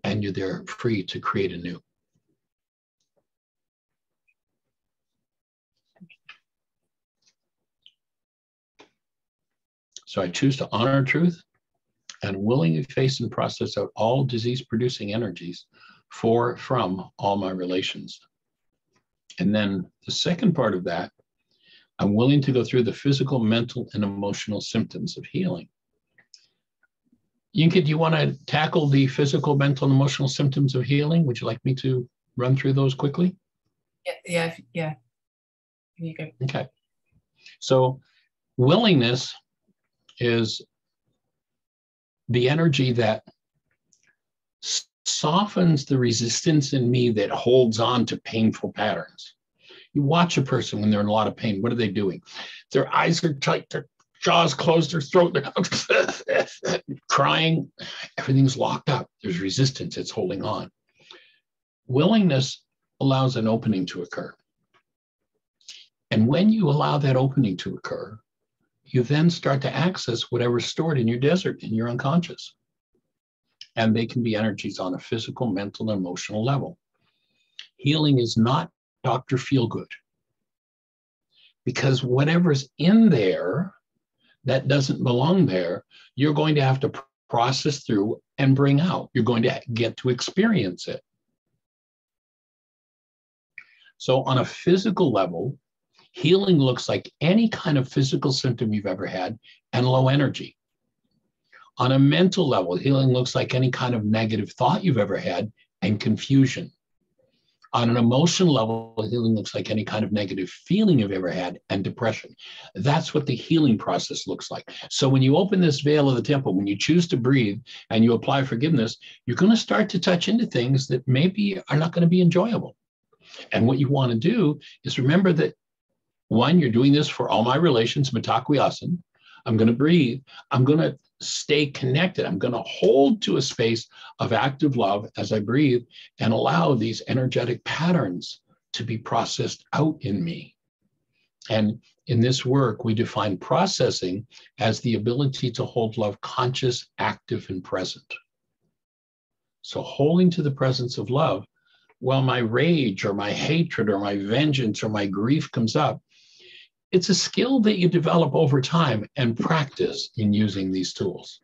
And you're there free to create anew. So I choose to honor truth and willingly face and process out all disease-producing energies from all my relations. And then the second part of that, I'm willing to go through the physical, mental, and emotional symptoms of healing. Yinka, do you want to tackle the physical, mental, and emotional symptoms of healing? Would you like me to run through those quickly? Yeah. Here you go. Okay. So willingness is the energy that softens the resistance in me that holds on to painful patterns. You watch a person when they're in a lot of pain. What are they doing? Their eyes are tight, their jaws closed, their throat, they're crying. Everything's locked up. There's resistance. It's holding on. Willingness allows an opening to occur. And when you allow that opening to occur, you then start to access whatever's stored in your desert, in your unconscious. And they can be energies on a physical, mental, and emotional level. Healing is not Dr. Feelgood. Because whatever's in there that doesn't belong there, you're going to have to process through and bring out. You're going to get to experience it. So on a physical level, healing looks like any kind of physical symptom you've ever had and low energy. On a mental level, healing looks like any kind of negative thought you've ever had and confusion. On an emotional level, healing looks like any kind of negative feeling you've ever had and depression. That's what the healing process looks like. So when you open this veil of the temple, when you choose to breathe and you apply forgiveness, you're going to start to touch into things that maybe are not going to be enjoyable. And what you want to do is remember that, one, you're doing this for all my relations, Mitakuye-asan. I'm going to breathe. I'm going to stay connected. I'm going to hold to a space of active love as I breathe and allow these energetic patterns to be processed out in me. And in this work, we define processing as the ability to hold love conscious, active, and present. So holding to the presence of love while my rage or my hatred or my vengeance or my grief comes up, it's a skill that you develop over time and practice in using these tools.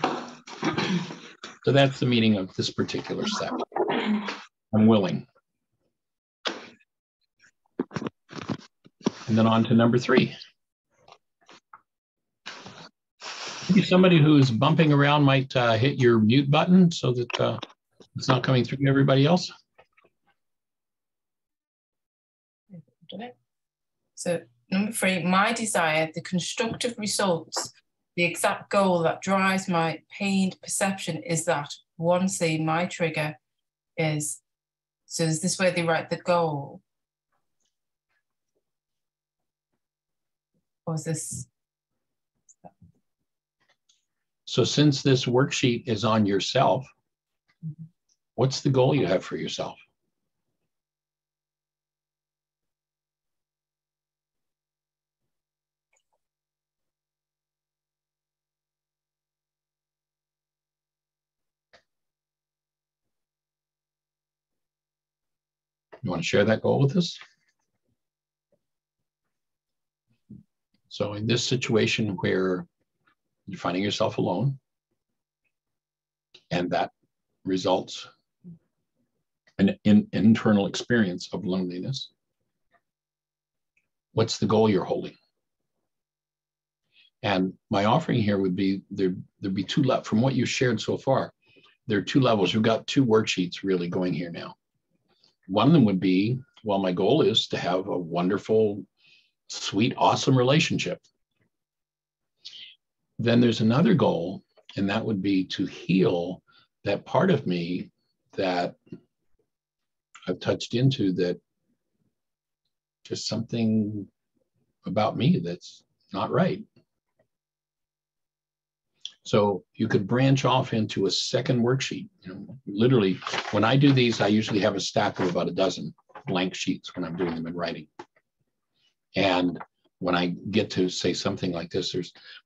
So that's the meaning of this particular step. I'm willing. And then on to number 3. Maybe somebody who's bumping around might hit your mute button so that it's not coming through to everybody else. So number 3, my desire, the constructive results, the exact goal that drives my pained perception is that 1C, my trigger is, so is this where they write the goal? Or is this? So since this worksheet is on yourself, what's the goal you have for yourself? You want to share that goal with us? So in this situation where you're finding yourself alone, and that results in an internal experience of loneliness, what's the goal you're holding? And my offering here would be, there'd be 2 levels. From what you shared so far, there are 2 levels. You've got 2 worksheets really going here now. One of them would be, well, my goal is to have a wonderful, sweet, awesome relationship. Then there's another goal, and that would be to heal that part of me that I've touched into, that just something about me that's not right. So you could branch off into a second worksheet. You know, literally, when I do these, I usually have a stack of about a dozen blank sheets when I'm doing them in writing. And when I get to say something like this,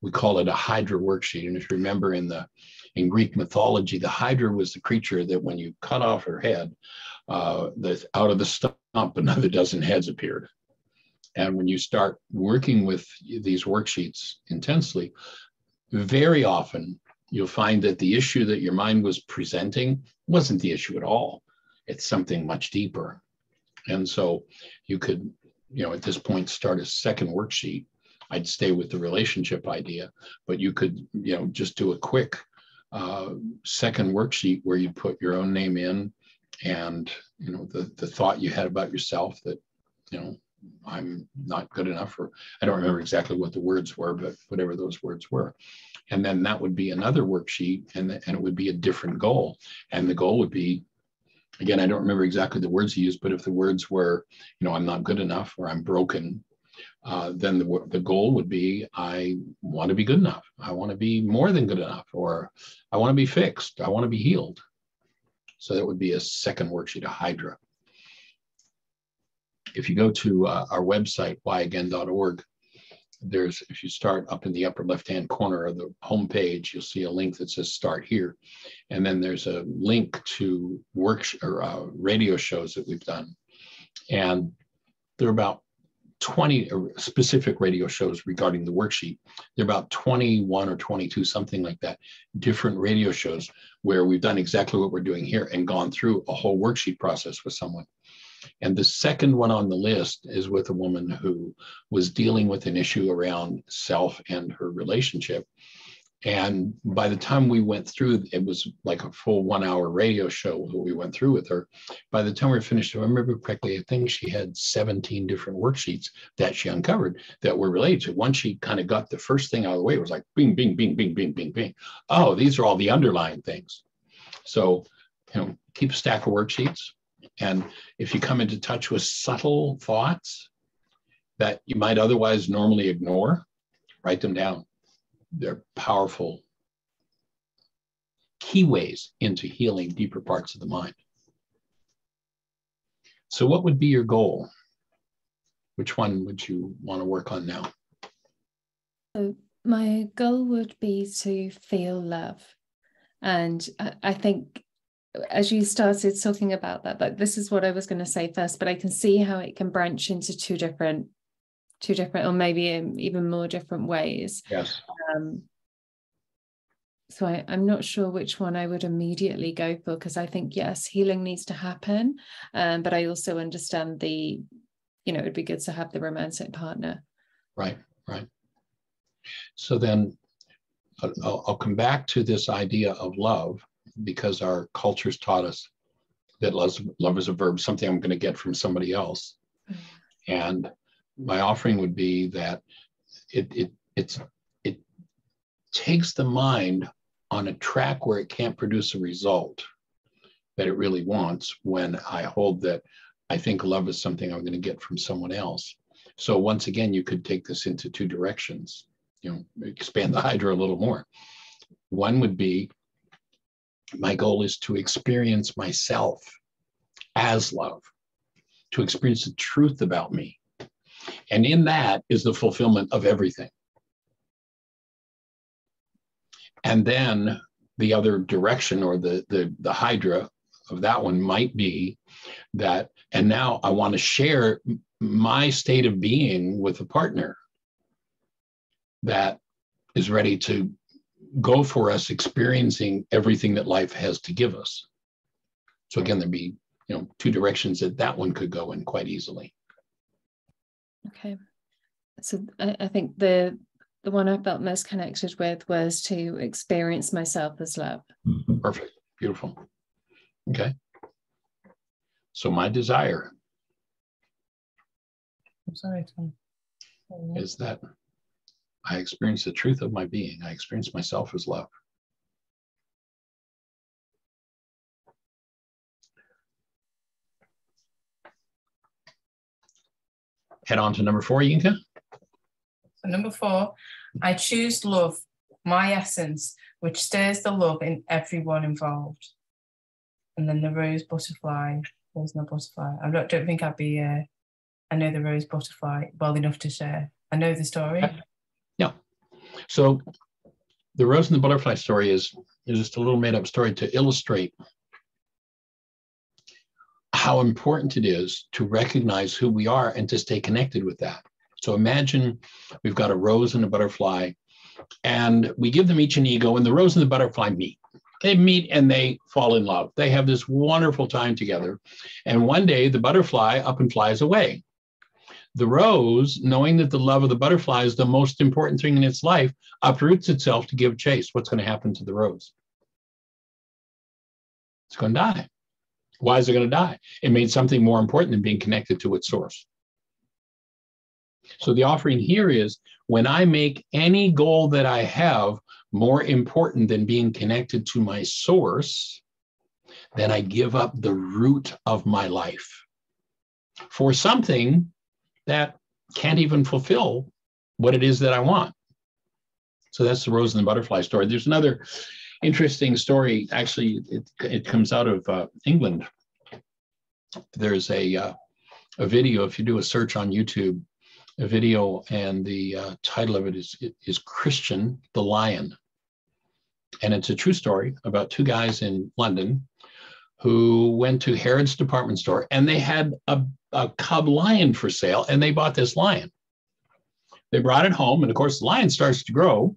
we call it a Hydra worksheet. And if you remember in Greek mythology, the Hydra was the creature that when you cut off her head, out of the stump, another dozen heads appeared. And when you start working with these worksheets intensely, very often you'll find that the issue that your mind was presenting wasn't the issue at all. It's something much deeper. And so you could, at this point, start a second worksheet. I'd stay with the relationship idea, but you could, just do a quick second worksheet where you put your own name in and, the thought you had about yourself that, I'm not good enough, or I don't remember exactly what the words were, but whatever those words were. And then that would be another worksheet, and it would be a different goal. And the goal would be, again, I don't remember exactly the words you used, but if the words were, I'm not good enough or I'm broken, then the goal would be, I want to be good enough. I want to be more than good enough, or I want to be fixed. I want to be healed. So that would be a second worksheet, a Hydra. If you go to our website, whyagain.org, if you start up in the upper left-hand corner of the home page, you'll see a link that says Start Here. And then there's a link to radio shows that we've done. And there are about 20 specific radio shows regarding the worksheet. There are about 21 or 22, something like that, different radio shows where we've done exactly what we're doing here and gone through a whole worksheet process with someone. And the second one on the list is with a woman who was dealing with an issue around self and her relationship. And by the time we went through, it was like a full 1 hour radio show that we went through with her. By the time we were finished, if I remember correctly, I think she had 17 different worksheets that she uncovered that were related to. Once she kind of got the first thing out of the way, it was like bing, bing, bing, bing, bing, bing, bing. Oh, these are all the underlying things. So, keep a stack of worksheets. And if you come into touch with subtle thoughts that you might otherwise normally ignore, write them down. They're powerful keyways into healing deeper parts of the mind. So what would be your goal? Which one would you want to work on now? So my goal would be to feel love. And I think as you started talking about that, like this is what I was going to say first, but I can see how it can branch into two different, or maybe in even more different ways. Yes. So I'm not sure which one I would immediately go for, because I think, yes, healing needs to happen. But I also understand it'd be good to have the romantic partner. Right. So then I'll come back to this idea of love, because our culture's taught us that love is a verb, something I'm going to get from somebody else. And my offering would be that it takes the mind on a track where it can't produce a result that it really wants, when I hold that I think love is something I'm going to get from someone else. So once again, you could take this into two directions, expand the hydra a little more. One would be, my goal is to experience myself as love, to experience the truth about me. And in that is the fulfillment of everything. And then the other direction, or the hydra of that one, might be that, and now I want to share my state of being with a partner that is ready to go for us, experiencing everything that life has to give us. So again, there'd be two directions that one could go in quite easily. Okay. So I think the one I felt most connected with was to experience myself as love. Perfect. Beautiful. Okay. So my desire is that I experience the truth of my being. I experience myself as love. Head on to number 4, Yinka. So number 4, I choose love, my essence, which stirs the love in everyone involved. And then the rose butterfly. There's no butterfly. Don't think I'd be. I know the rose butterfly well enough to share. I know the story. Yeah. So the rose and the butterfly story is just a little made-up story to illustrate how important it is to recognize who we are and to stay connected with that. So imagine we've got a rose and a butterfly, and we give them each an ego, and the rose and the butterfly meet. They meet and they fall in love. They have this wonderful time together. And one day the butterfly up and flies away. The rose, knowing that the love of the butterfly is the most important thing in its life, uproots itself to give chase. What's going to happen to the rose? It's going to die. Why is it going to die? It made something more important than being connected to its source. So the offering here is, when I make any goal that I have more important than being connected to my source, then I give up the root of my life for something that can't even fulfill what it is that I want. So that's the rose and the butterfly story. There's another interesting story. Actually, it comes out of England. There's a video, if you do a search on YouTube, a video, and the title of it is Christian the Lion. And it's a true story about two guys in London who went to Harrods department store, and they had a cub lion for sale, and they bought this lion. They brought it home, and of course the lion starts to grow.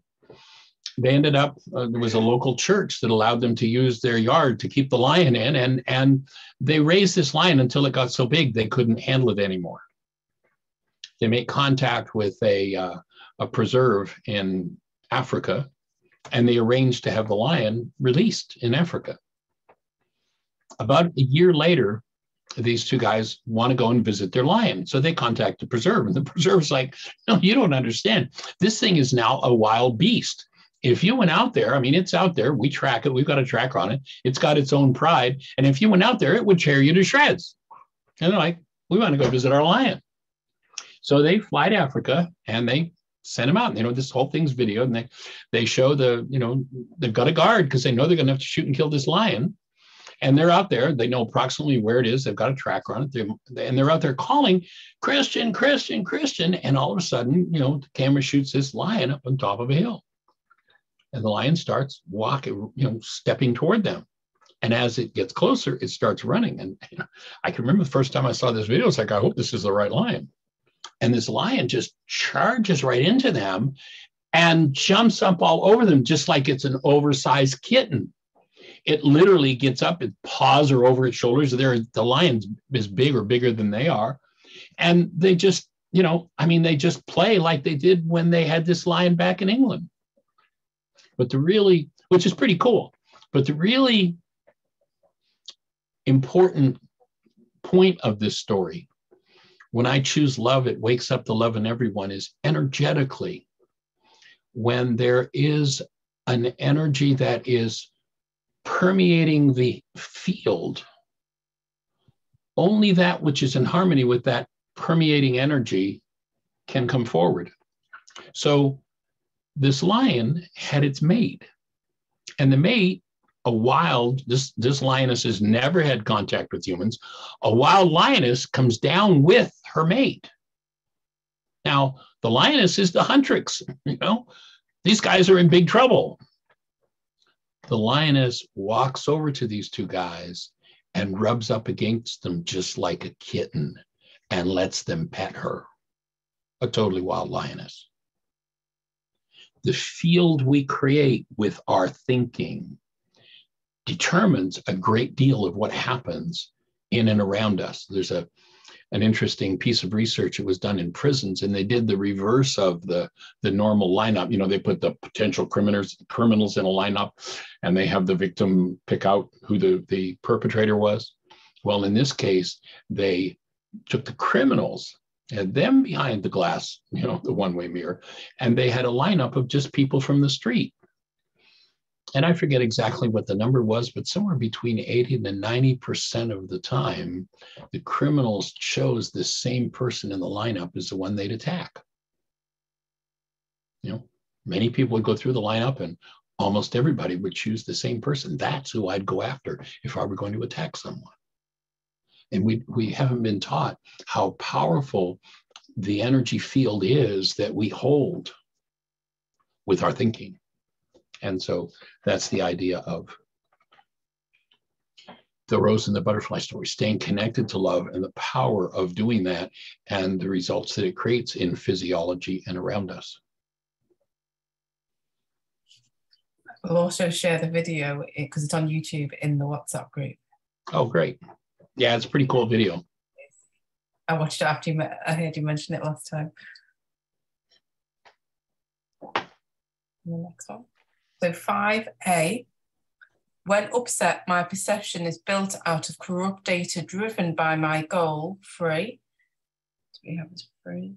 They ended up, there was a local church that allowed them to use their yard to keep the lion in, and they raised this lion until it got so big they couldn't handle it anymore. They make contact with a preserve in Africa, and they arranged to have the lion released in Africa. About a year later, these two guys want to go and visit their lion. So they contact the preserve, and the preserve's like, no, you don't understand. This thing is now a wild beast. If you went out there, I mean, it's out there. We track it. We've got a tracker on it. It's got its own pride. And if you went out there, it would tear you to shreds. And they're like, we want to go visit our lion. So they fly to Africa and they send them out. You know, this whole thing's videoed, and they show they've got a guard because they know they're going to have to shoot and kill this lion. And they're out there. They know approximately where it is. They've got a tracker on it. And they're out there calling, Christian, Christian, Christian. And all of a sudden, the camera shoots this lion up on top of a hill. And the lion starts walking, stepping toward them. And as it gets closer, it starts running. And I can remember the first time I saw this video, it's like, I hope this is the right lion. And this lion just charges right into them and jumps up all over them, just like it's an oversized kitten. It literally gets up, its paws are over its shoulders. The lion is big or bigger than they are. And they just, they just play like they did when they had this lion back in England. But which is pretty cool. But the really important point of this story, when I choose love, it wakes up the love in everyone, is energetically. When there is an energy that is permeating the field, only that which is in harmony with that permeating energy can come forward. So this lion had its mate, and the mate, this lioness has never had contact with humans. A wild lioness comes down with her mate. Now, the lioness is the huntrix, these guys are in big trouble. The lioness walks over to these two guys and rubs up against them just like a kitten and lets them pet her. A totally wild lioness. The field we create with our thinking determines a great deal of what happens in and around us. There's an interesting piece of research that was done in prisons, and they did the reverse of the normal lineup. They put the potential criminals in a lineup, and they have the victim pick out who the perpetrator was. Well, in this case, they took the criminals, had them behind the glass, the one-way mirror, and they had a lineup of just people from the street. And I forget exactly what the number was, but somewhere between 80 and 90% of the time, the criminals chose the same person in the lineup as the one they'd attack. Many people would go through the lineup and almost everybody would choose the same person. That's who I'd go after if I were going to attack someone. And we haven't been taught how powerful the energy field is that we hold with our thinking. And so that's the idea of the rose and the butterfly story, staying connected to love and the power of doing that and the results that it creates in physiology and around us. We'll also share the video because it's on YouTube in the WhatsApp group. Oh, great. Yeah, it's a pretty cool video. I watched it after I heard you mention it last time. And the next one. So 5A, when upset, my perception is built out of corrupt data driven by my goal, 3. Do we have this 3?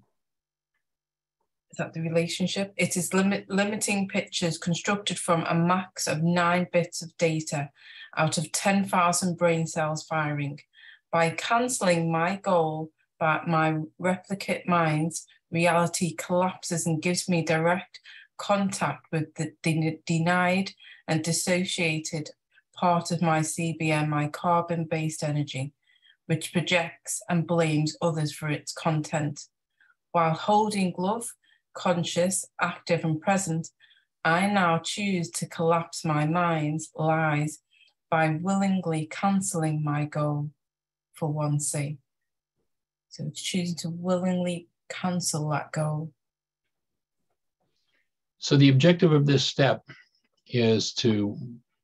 Is that the relationship? It is limiting pictures constructed from a max of 9 bits of data out of 10,000 brain cells firing. By cancelling my goal, but my replicate mind's reality collapses and gives me direct contact with the denied and dissociated part of my CBM, my carbon-based energy, which projects and blames others for its content. While holding love, conscious, active and present, I now choose to collapse my mind's lies by willingly cancelling my goal for 1C. So it's choosing to willingly cancel that goal. So the objective of this step is to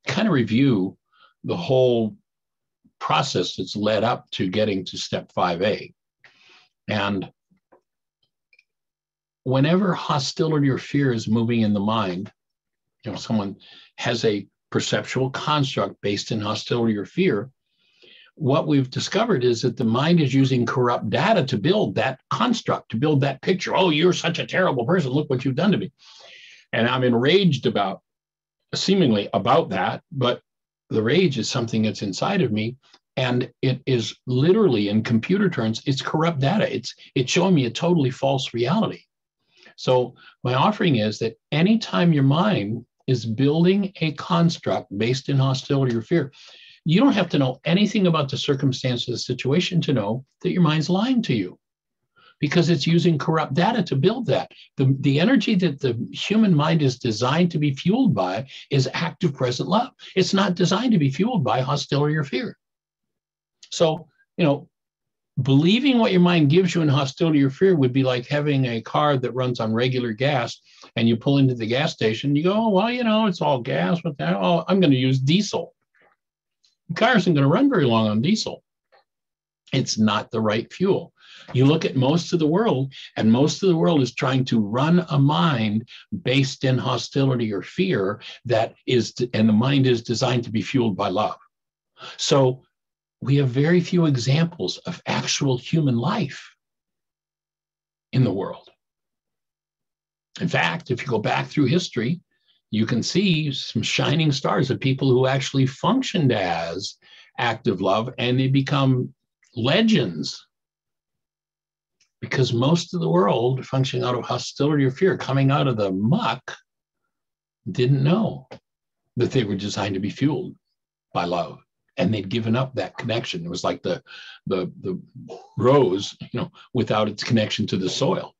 kind of review the whole process that's led up to getting to step 5A. And whenever hostility or fear is moving in the mind, someone has a perceptual construct based in hostility or fear, what we've discovered is that the mind is using corrupt data to build that construct, to build that picture. Oh, you're such a terrible person. Look what you've done to me. And I'm enraged seemingly about that, but the rage is something that's inside of me. And it is literally, in computer terms, it's corrupt data. It's showing me a totally false reality. So my offering is that anytime your mind is building a construct based in hostility or fear, you don't have to know anything about the circumstance of the situation to know that your mind's lying to you, because it's using corrupt data to build that. The energy that the human mind is designed to be fueled by is active present love. It's not designed to be fueled by hostility or fear. So, believing what your mind gives you in hostility or fear would be like having a car that runs on regular gas, and you pull into the gas station, you go, oh, well, it's all gas. What the hell? Oh, I'm going to use diesel. The car isn't going to run very long on diesel. It's not the right fuel. You look at most of the world, and most of the world is trying to run a mind based in hostility or fear and the mind is designed to be fueled by love. So we have very few examples of actual human life in the world. In fact, if you go back through history, you can see some shining stars of people who actually functioned as active love, and they become legends, because most of the world functioning out of hostility or fear, coming out of the muck, didn't know that they were designed to be fueled by love. And they'd given up that connection. It was like the rose, without its connection to the soil.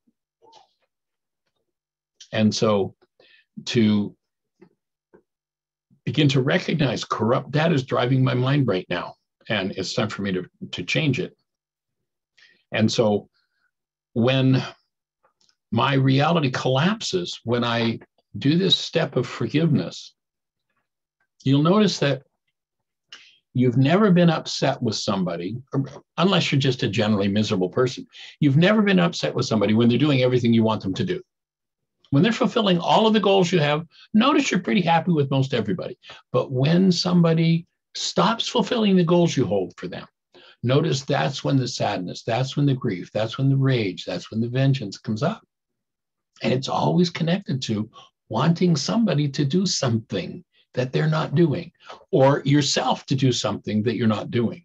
And so to begin to recognize corrupt data is driving my mind right now, and it's time for me to change it. And so when my reality collapses, when I do this step of forgiveness, you'll notice that you've never been upset with somebody, unless you're just a generally miserable person. You've never been upset with somebody when they're doing everything you want them to do. When they're fulfilling all of the goals you have, notice you're pretty happy with most everybody. But when somebody stops fulfilling the goals you hold for them, notice that's when the sadness, that's when the grief, that's when the rage, that's when the vengeance comes up. And it's always connected to wanting somebody to do something that they're not doing, or yourself to do something that you're not doing.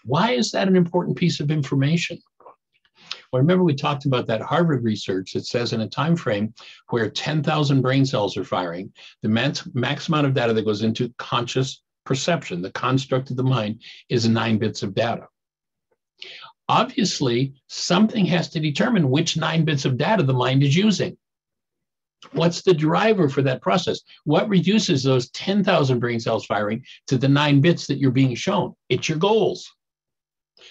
Why is that an important piece of information? Well, remember we talked about that Harvard research that says in a time frame where 10,000 brain cells are firing, the max amount of data that goes into conscious perception, the construct of the mind, is 9 bits of data. Obviously, something has to determine which 9 bits of data the mind is using. What's the driver for that process? What reduces those 10,000 brain cells firing to the 9 bits that you're being shown? It's your goals.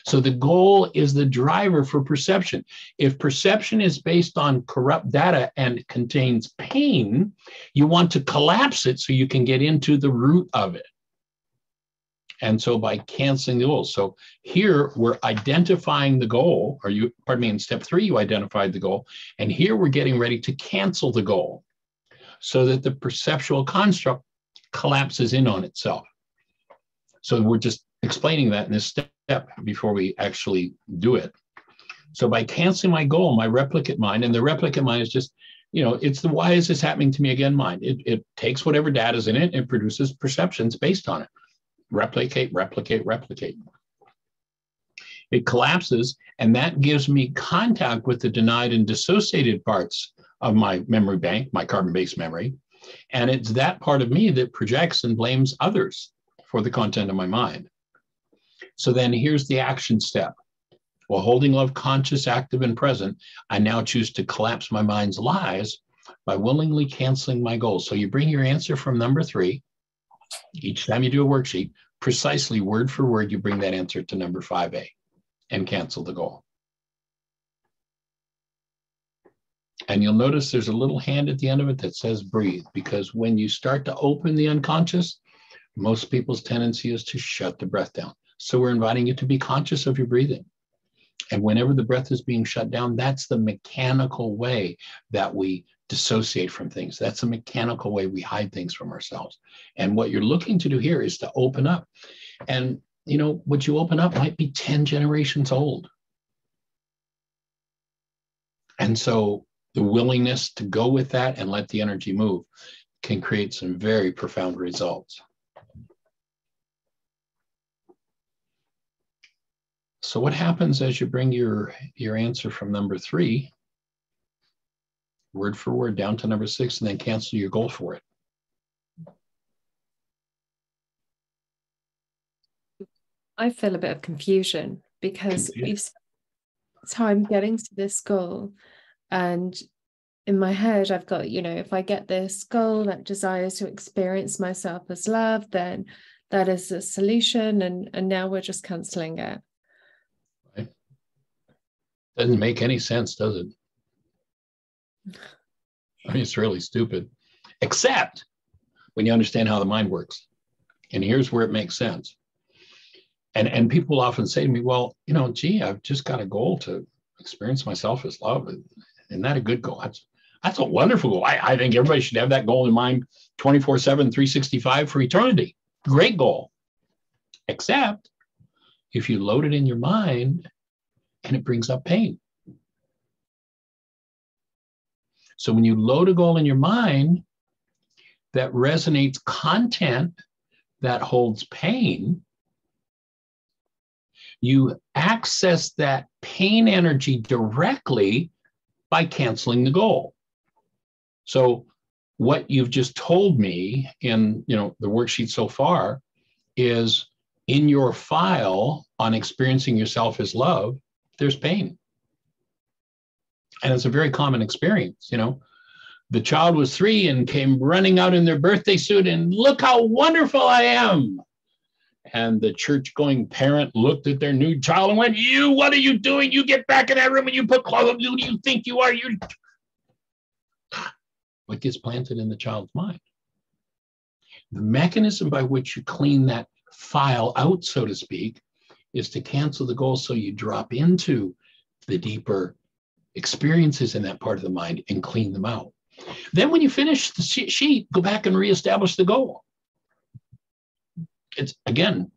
So the goal is the driver for perception. If perception is based on corrupt data and contains pain, you want to collapse it so you can get into the root of it. And so by canceling the goals. So here we're identifying the goal, in step 3, you identified the goal. And here we're getting ready to cancel the goal so that the perceptual construct collapses in on itself. So we're just explaining that in this step before we actually do it. So by canceling my goal, my replicate mind, and the replicate mind is just, it's the why is this happening to me again mind. It takes whatever data is in it and produces perceptions based on it. Replicate, replicate, replicate. It collapses, and that gives me contact with the denied and dissociated parts of my memory bank, my carbon-based memory. And it's that part of me that projects and blames others for the content of my mind. So then here's the action step. While holding love conscious, active, and present, I now choose to collapse my mind's lies by willingly canceling my goals. So you bring your answer from number 3. Each time you do a worksheet, precisely word for word, you bring that answer to number 5A and cancel the goal. And you'll notice there's a little hand at the end of it that says breathe, because when you start to open the unconscious, most people's tendency is to shut the breath down. So we're inviting you to be conscious of your breathing. And whenever the breath is being shut down, that's the mechanical way that we dissociate from things. That's a mechanical way we hide things from ourselves. And what you're looking to do here is to open up. And, you know, what you open up might be 10 generations old. And so the willingness to go with that and let the energy move can create some very profound results. So what happens as you bring your answer from number 3, word for word, down to number 6, and then cancel your goal for it? I feel a bit of confusion because we've spent time getting to this goal, and in my head I've got, you know, if I get this goal that desires to experience myself as love, then that is a solution, and now we're just canceling it. Right. Doesn't make any sense, does it? I mean, it's really stupid, except when you understand how the mind works. And here's where it makes sense. And people often say to me, well, you know, gee, I've just got a goal to experience myself as love. Isn't that a good goal? That's a wonderful goal. I think everybody should have that goal in mind 24/7, 365 for eternity. Great goal. Except if you load it in your mind and it brings up pain. So when you load a goal in your mind that resonates content that holds pain, you access that pain energy directly by canceling the goal. So what you've just told me in, you know, the worksheet so far is in your file on experiencing yourself as love, there's pain. And it's a very common experience, you know. The child was 3 and came running out in their birthday suit and look how wonderful I am. And the church-going parent looked at their new child and went, you, what are you doing? You get back in that room and you put clothes on. Who do you think you are? You. What gets planted in the child's mind? The mechanism by which you clean that file out, so to speak, is to cancel the goal so you drop into the deeper experiences in that part of the mind and clean them out. Then when you finish the sheet, go back and reestablish the goal. It's, again,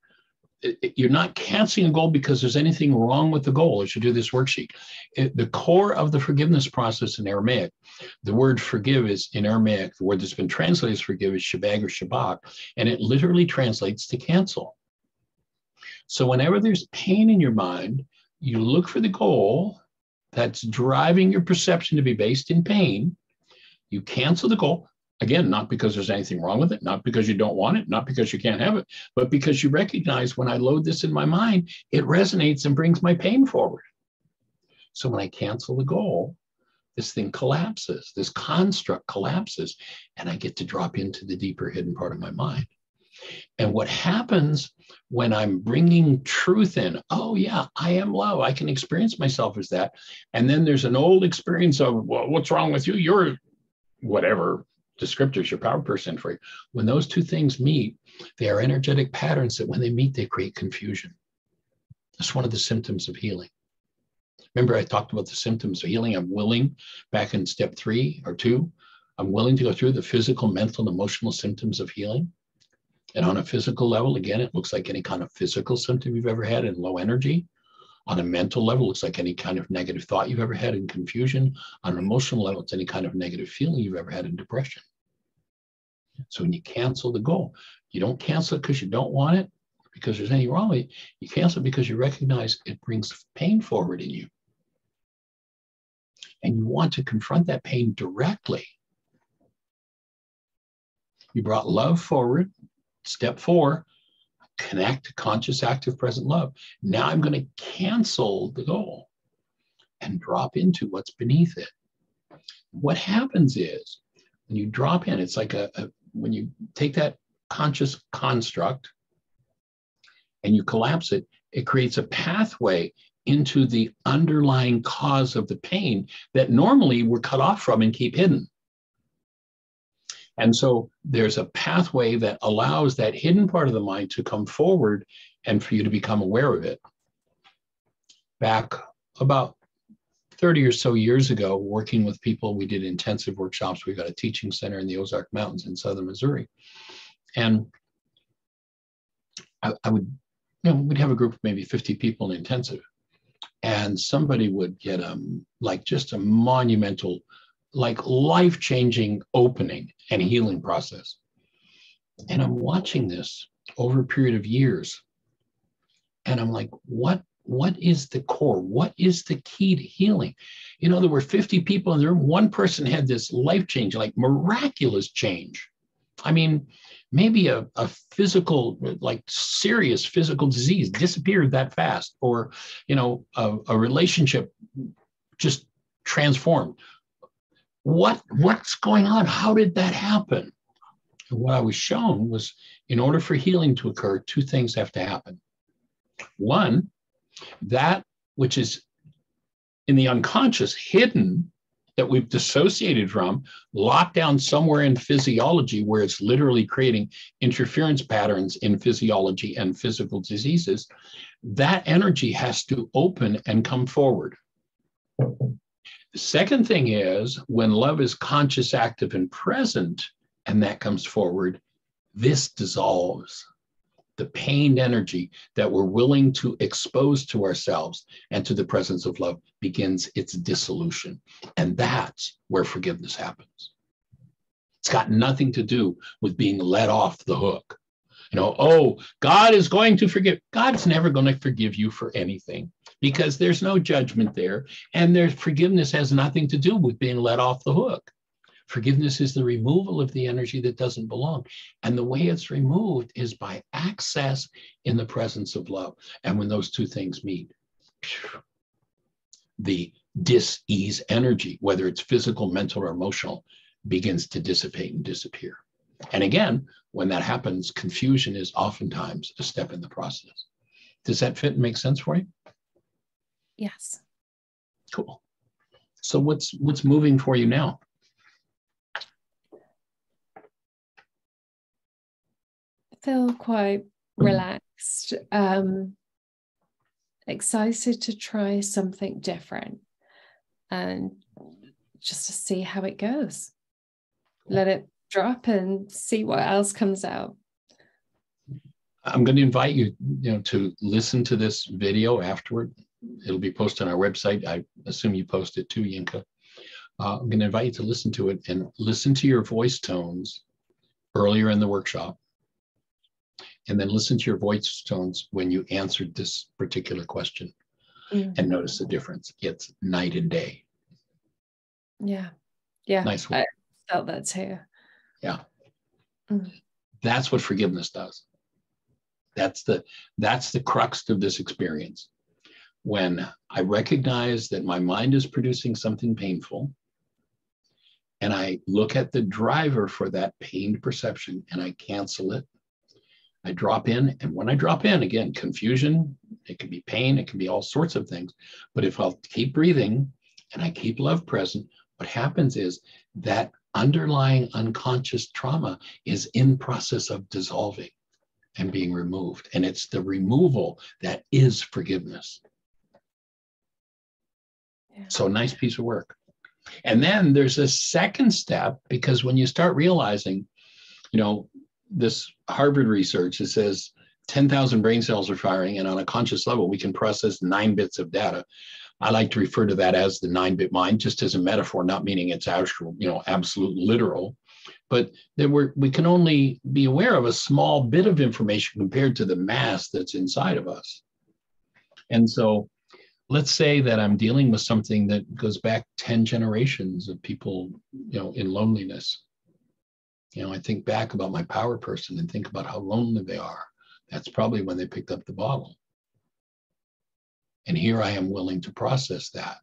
you're not canceling a goal because there's anything wrong with the goal as you do this worksheet. The core of the forgiveness process in Aramaic, the word forgive is in Aramaic, the word that's been translated as forgive is shabag or shabak, and it literally translates to cancel. So whenever there's pain in your mind, you look for the goal that's driving your perception to be based in pain, you cancel the goal. Again, not because there's anything wrong with it, not because you don't want it, not because you can't have it, but because you recognize when I load this in my mind, it resonates and brings my pain forward. So when I cancel the goal, this thing collapses, this construct collapses, and I get to drop into the deeper hidden part of my mind. And what happens when I'm bringing truth in, oh yeah, I am love, I can experience myself as that. And then there's an old experience of, well, what's wrong with you? You're whatever descriptors your power person for you. When those two things meet, they are energetic patterns that when they meet, they create confusion. That's one of the symptoms of healing. Remember, I talked about the symptoms of healing. I'm willing, back in step 3 or 2, I'm willing to go through the physical, mental, and emotional symptoms of healing. And on a physical level, again, it looks like any kind of physical symptom you've ever had in low energy. On a mental level, it looks like any kind of negative thought you've ever had in confusion. On an emotional level, it's any kind of negative feeling you've ever had in depression. So when you cancel the goal, you don't cancel it because you don't want it, because there's anything wrong with it. You cancel it because you recognize it brings pain forward in you. And you want to confront that pain directly. You brought love forward. Step 4, connect conscious, active, present love. Now I'm going to cancel the goal and drop into what's beneath it. What happens is when you drop in, it's like when you take that conscious construct and you collapse it, it creates a pathway into the underlying cause of the pain that normally we're cut off from and keep hidden. And so there's a pathway that allows that hidden part of the mind to come forward and for you to become aware of it. Back about 30 or so years ago, working with people, we did intensive workshops. We got a teaching center in the Ozark Mountains in southern Missouri. And I would, we'd have a group of maybe 50 people in intensive. And somebody would get like just a monumental, like life-changing opening and healing process. And I'm watching this over a period of years. And I'm like, what is the core? What is the key to healing? There were 50 people in the room. One person had this life change, like miraculous change. I mean, maybe a physical, like serious physical disease disappeared that fast, or, a relationship just transformed. What's going on? How did that happen? And what I was shown was, in order for healing to occur, two things have to happen. One, that which is in the unconscious, hidden, that we've dissociated from, locked down somewhere in physiology where it's literally creating interference patterns in physiology and physical diseases, that energy has to open and come forward. The second thing is, when love is conscious, active, and present, and that comes forward, this dissolves. The pained energy that we're willing to expose to ourselves and to the presence of love begins its dissolution. And that's where forgiveness happens. It's got nothing to do with being let off the hook. Oh, God is going to forgive. God's never going to forgive you for anything, because there's no judgment there. And forgiveness has nothing to do with being let off the hook. Forgiveness is the removal of the energy that doesn't belong. And the way it's removed is by access in the presence of love. And when those two things meet, the dis-ease energy, whether it's physical, mental, or emotional, begins to dissipate and disappear. And again, when that happens, confusion is oftentimes a step in the process. Does that fit and make sense for you? Yes. Cool. So what's moving for you now? Feel quite relaxed, excited to try something different and just to see how it goes. Let it drop and see what else comes out. I'm going to invite you, to listen to this video afterward. It'll be posted on our website. I assume you post it too, Yinka. I'm going to invite you to listen to it and listen to your voice tones earlier in the workshop. And then listen to your voice tones when you answered this particular question, and notice the difference. It's night and day. Yeah. Nice work. I felt that too. Yeah. That's what forgiveness does. That's the crux of this experience. When I recognize that my mind is producing something painful, and I look at the driver for that pained perception and I cancel it, I drop in, and when I drop in, again, confusion, it can be pain, it can be all sorts of things. But if I'll keep breathing and I keep love present, what happens is that underlying unconscious trauma is in process of dissolving and being removed. And it's the removal that is forgiveness. Yeah. So nice piece of work. And then there's a second step, because when you start realizing, this Harvard research, it says 10,000 brain cells are firing, and on a conscious level, we can process 9 bits of data. I like to refer to that as the 9-bit mind, just as a metaphor, not meaning it's actual, absolute literal, but that we can only be aware of a small bit of information compared to the mass that's inside of us. And so let's say that I'm dealing with something that goes back 10 generations of people, in loneliness. I think back about my power person and think about how lonely they are. That's probably when they picked up the bottle. And here I am willing to process that.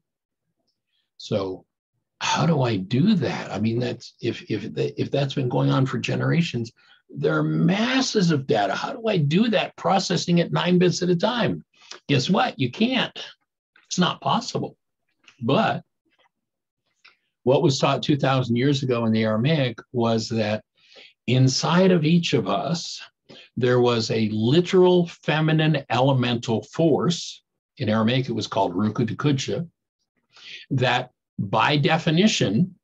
So how do I do that? I mean, that's if that's been going on for generations, there are masses of data. How do I do that, processing it 9 bits at a time? Guess what? You can't. It's not possible. But what was taught 2,000 years ago in the Aramaic was that inside of each of us, there was a literal feminine elemental force. In Aramaic, it was called Ruku Dukudsha. that by definition,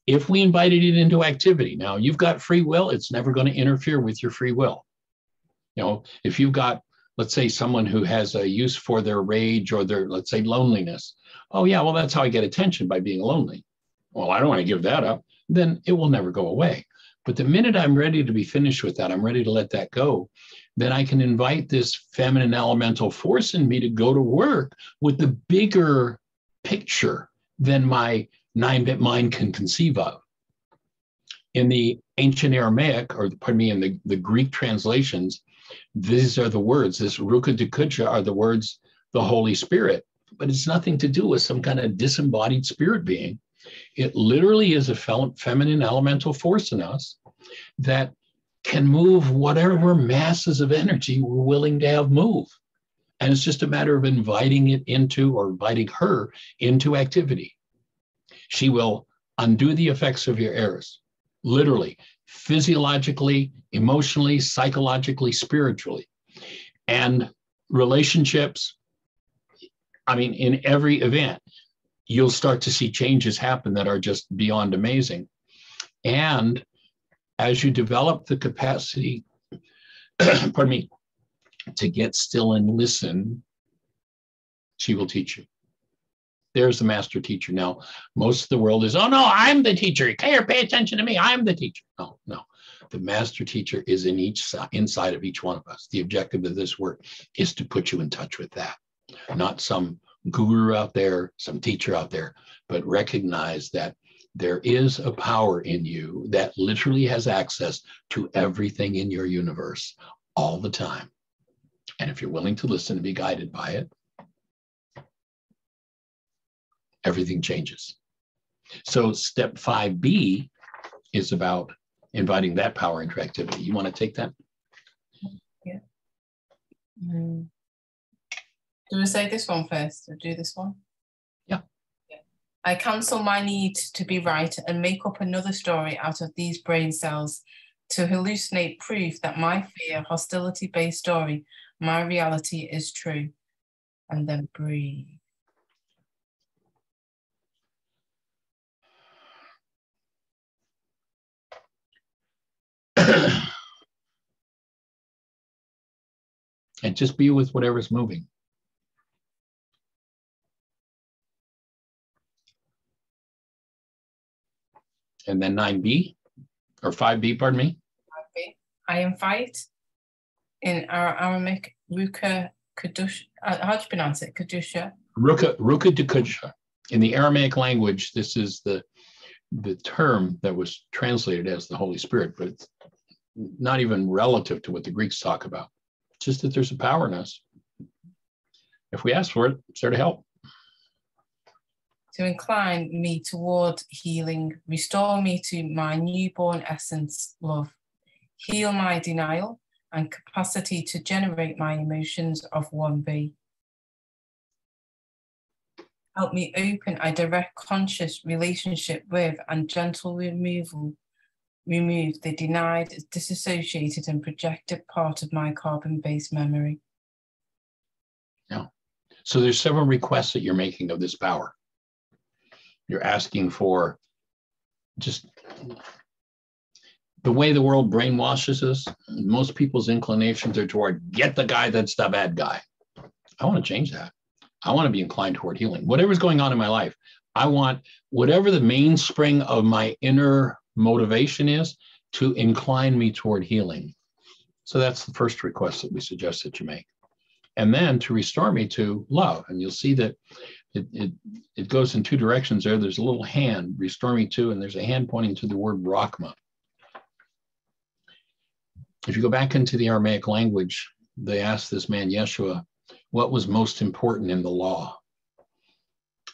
if we invited it into activity, now you've got free will, it's never going to interfere with your free will. You know, if you've got, let's say, someone who has a use for their rage or their, let's say, loneliness. Oh yeah, well, that's how I get attention, by being lonely. Well, I don't want to give that up. Then it will never go away. But the minute I'm ready to be finished with that, I'm ready to let that go, then I can invite this feminine elemental force in me to go to work with the bigger picture than my 9-bit mind can conceive of. In the ancient Aramaic, or pardon me, in the Greek translations, these are the words, this Ruka Dukucha are the words, the Holy Spirit, but it's nothing to do with some kind of disembodied spirit being. It literally is a feminine elemental force in us that can move whatever masses of energy we're willing to have move. And it's just a matter of inviting it into, or inviting her into activity. She will undo the effects of your errors, literally, physiologically, emotionally, psychologically, spiritually. And relationships, I mean, in every event, you'll start to see changes happen that are just beyond amazing. And as you develop the capacity, pardon me, to get still and listen, she will teach you. There's the master teacher. Now, most of the world is, oh no, I'm the teacher. Here, pay attention to me. I'm the teacher. No, no. The master teacher is in inside of each one of us. The objective of this work is to put you in touch with that. Not some guru out there, some teacher out there, but recognize that there is a power in you that literally has access to everything in your universe all the time. And if you're willing to listen and be guided by it, everything changes. So step 5B is about inviting that power into activity. You want to take that? Yeah. Do we say this one first or do this one? Yeah. I cancel my need to be right and make up another story out of these brain cells to hallucinate proof that my fear, hostility-based story, my reality is true. And then breathe. And just be with whatever's moving. And then 9B, or 5B, pardon me. 5B. I invite in our Aramaic Ruka Kadusha. How do you pronounce it? Kadusha? Ruka Dukucha. In the Aramaic language, this is the term that was translated as the Holy Spirit, but it's not even relative to what the Greeks talk about. Just that there's a power in us. If we ask for it, it's there to help. To incline me toward healing, restore me to my newborn essence, love, heal my denial and capacity to generate my emotions of 1B. Help me open a direct conscious relationship with and gentle remove the denied, disassociated and projected part of my carbon-based memory. Yeah. So there's several requests that you're making of this power. You're asking for just the way the world brainwashes us. Most people's inclinations are toward get the guy that's the bad guy. I want to change that. I want to be inclined toward healing. Whatever's going on in my life, I want whatever the mainspring of my inner motivation is to incline me toward healing. So that's the first request that we suggest that you make. And then to restore me to love. And you'll see that it goes in two directions there. There's a little hand, restore me to, and there's a hand pointing to the word Rachma. If you go back into the Aramaic language, they asked this man, Yeshua, what was most important in the law?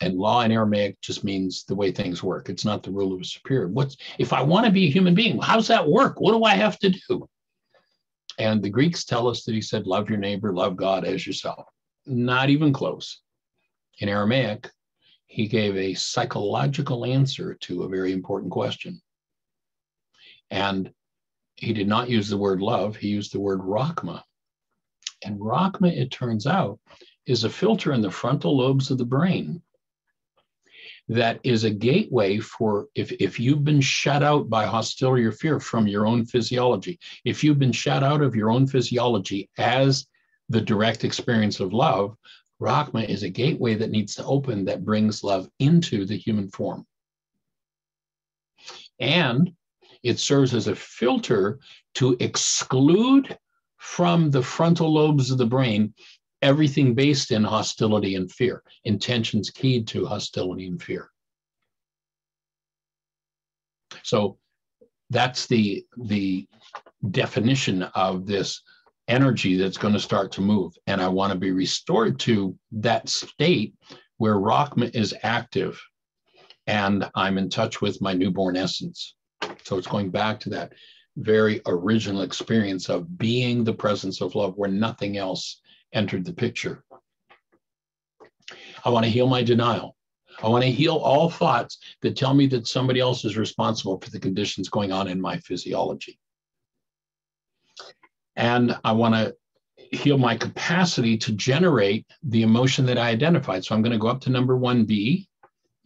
And law in Aramaic just means the way things work. It's not the rule of a superior. If I want to be a human being, how's that work? What do I have to do? And the Greeks tell us that he said, love your neighbor, love God as yourself. Not even close. In Aramaic, he gave a psychological answer to a very important question. And he did not use the word love, he used the word Rachma. And Rachma, it turns out, is a filter in the frontal lobes of the brain. that is a gateway for if you've been shut out by hostility or fear from your own physiology, if you've been shut out of your own physiology as the direct experience of love, Rahma is a gateway that needs to open that brings love into the human form. And it serves as a filter to exclude from the frontal lobes of the brain everything based in hostility and fear, intentions keyed to hostility and fear. So that's the definition of this energy that's going to start to move. And I want to be restored to that state where Rahma is active and I'm in touch with my newborn essence. So it's going back to that very original experience of being the presence of love where nothing else entered the picture. I want to heal my denial. I want to heal all thoughts that tell me that somebody else is responsible for the conditions going on in my physiology. And I want to heal my capacity to generate the emotion that I identified. So I'm going to go up to number 1B,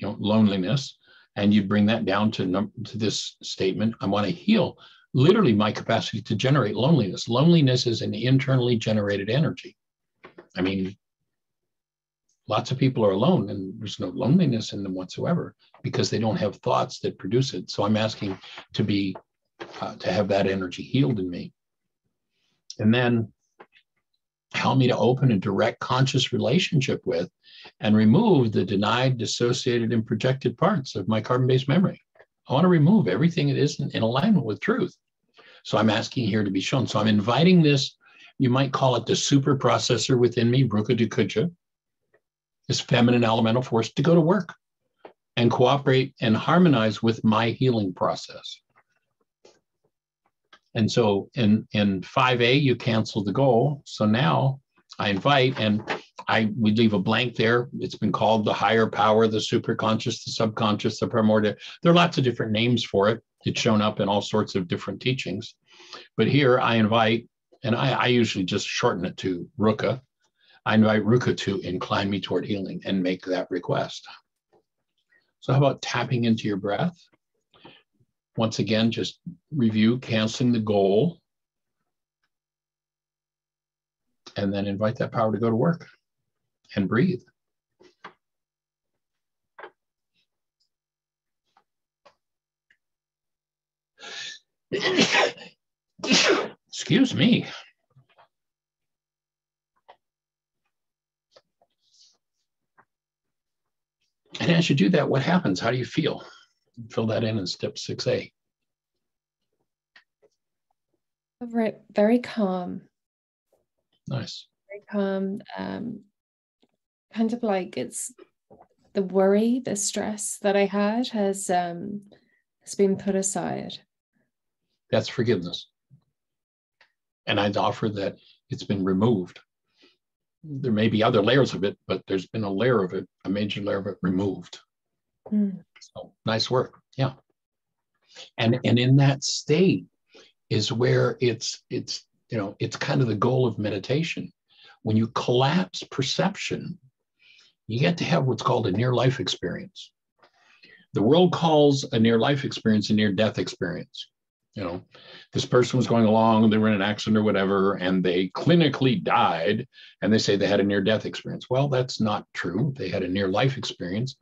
loneliness, and you bring that down to this statement. I want to heal literally my capacity to generate loneliness. Loneliness is an internally generated energy. I mean, lots of people are alone and there's no loneliness in them whatsoever because they don't have thoughts that produce it. So I'm asking to have that energy healed in me. And then help me to open a direct conscious relationship with and remove the denied, dissociated, and projected parts of my carbon-based memory. I want to remove everything that isn't in alignment with truth. So I'm asking here to be shown. So I'm inviting this, you might call it the super processor within me, Ruka Dukuja, this feminine elemental force, to go to work and cooperate and harmonize with my healing process. And so in 5A, you cancel the goal. So now I invite, and we leave a blank there. It's been called the higher power, the superconscious, the subconscious, the primordial. There are lots of different names for it. It's shown up in all sorts of different teachings. But here I invite, and I usually just shorten it to Ruka. I invite Ruka to incline me toward healing and make that request. So how about tapping into your breath? Once again, just review, canceling the goal, and then invite that power to go to work and breathe. Excuse me. And as you do that, what happens? How do you feel? Fill that in step 6A. Very calm. Nice. Very calm. Kind of like it's the worry, the stress that I had has been put aside. That's forgiveness. And I'd offer that it's been removed. There may be other layers of it, but there's been a layer of it, a major layer of it removed. So nice work. Yeah. And in that state is where it's kind of the goal of meditation. When you collapse perception, you get to have what's called a near-life experience. The world calls a near-life experience a near-death experience. This person was going along, they were in an accident or whatever, and they clinically died, and they say they had a near-death experience. Well, that's not true. They had a near-life experience.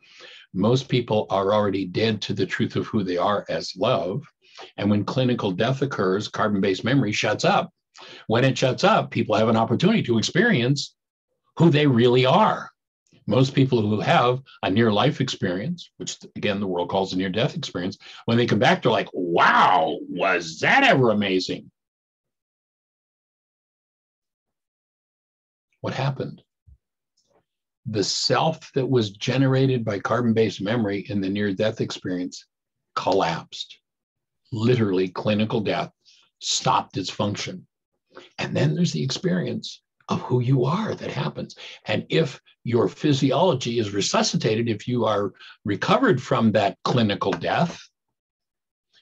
Most people are already dead to the truth of who they are as love. And when clinical death occurs, carbon-based memory shuts up. When it shuts up, people have an opportunity to experience who they really are. Most people who have a near-life experience, which again, the world calls a near-death experience, when they come back, they're like, wow, was that ever amazing? What happened? The self that was generated by carbon-based memory in the near-death experience collapsed. Literally, clinical death stopped its function. And then there's the experience of who you are that happens. And if your physiology is resuscitated, if you are recovered from that clinical death,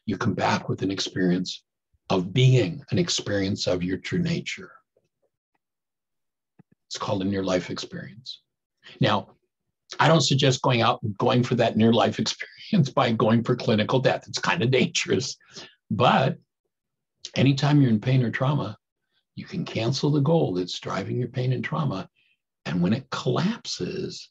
you come back with an experience of being, an experience of your true nature. It's called a near-life experience. Now, I don't suggest going out and going for that near life experience by going for clinical death. It's kind of dangerous. But anytime you're in pain or trauma, you can cancel the goal that's driving your pain and trauma. And when it collapses,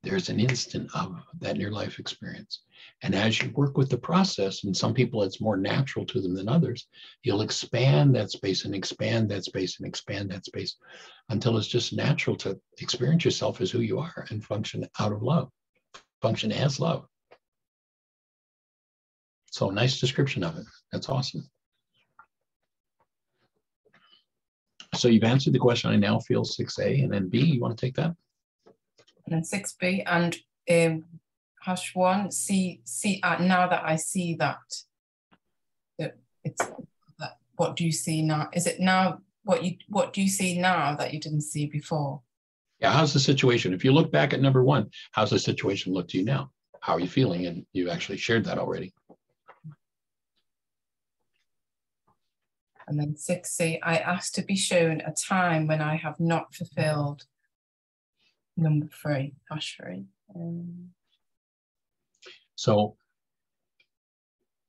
there's an instant of that near life experience. And as you work with the process, and some people it's more natural to them than others, you'll expand that space and expand that space and expand that space until it's just natural to experience yourself as who you are and function out of love, function as love. So nice description of it. That's awesome. So you've answered the question, I now feel 6A, and then B, you want to take that? And then 6B, and hash 1, see now that I see that it's that, what do you see now? Is it now what do you see now that you didn't see before? Yeah, how's the situation? If you look back at number 1, how's the situation look to you now? How are you feeling? And you actually shared that already. And then 6C, I ask to be shown a time when I have not fulfilled number 3, hash 3. So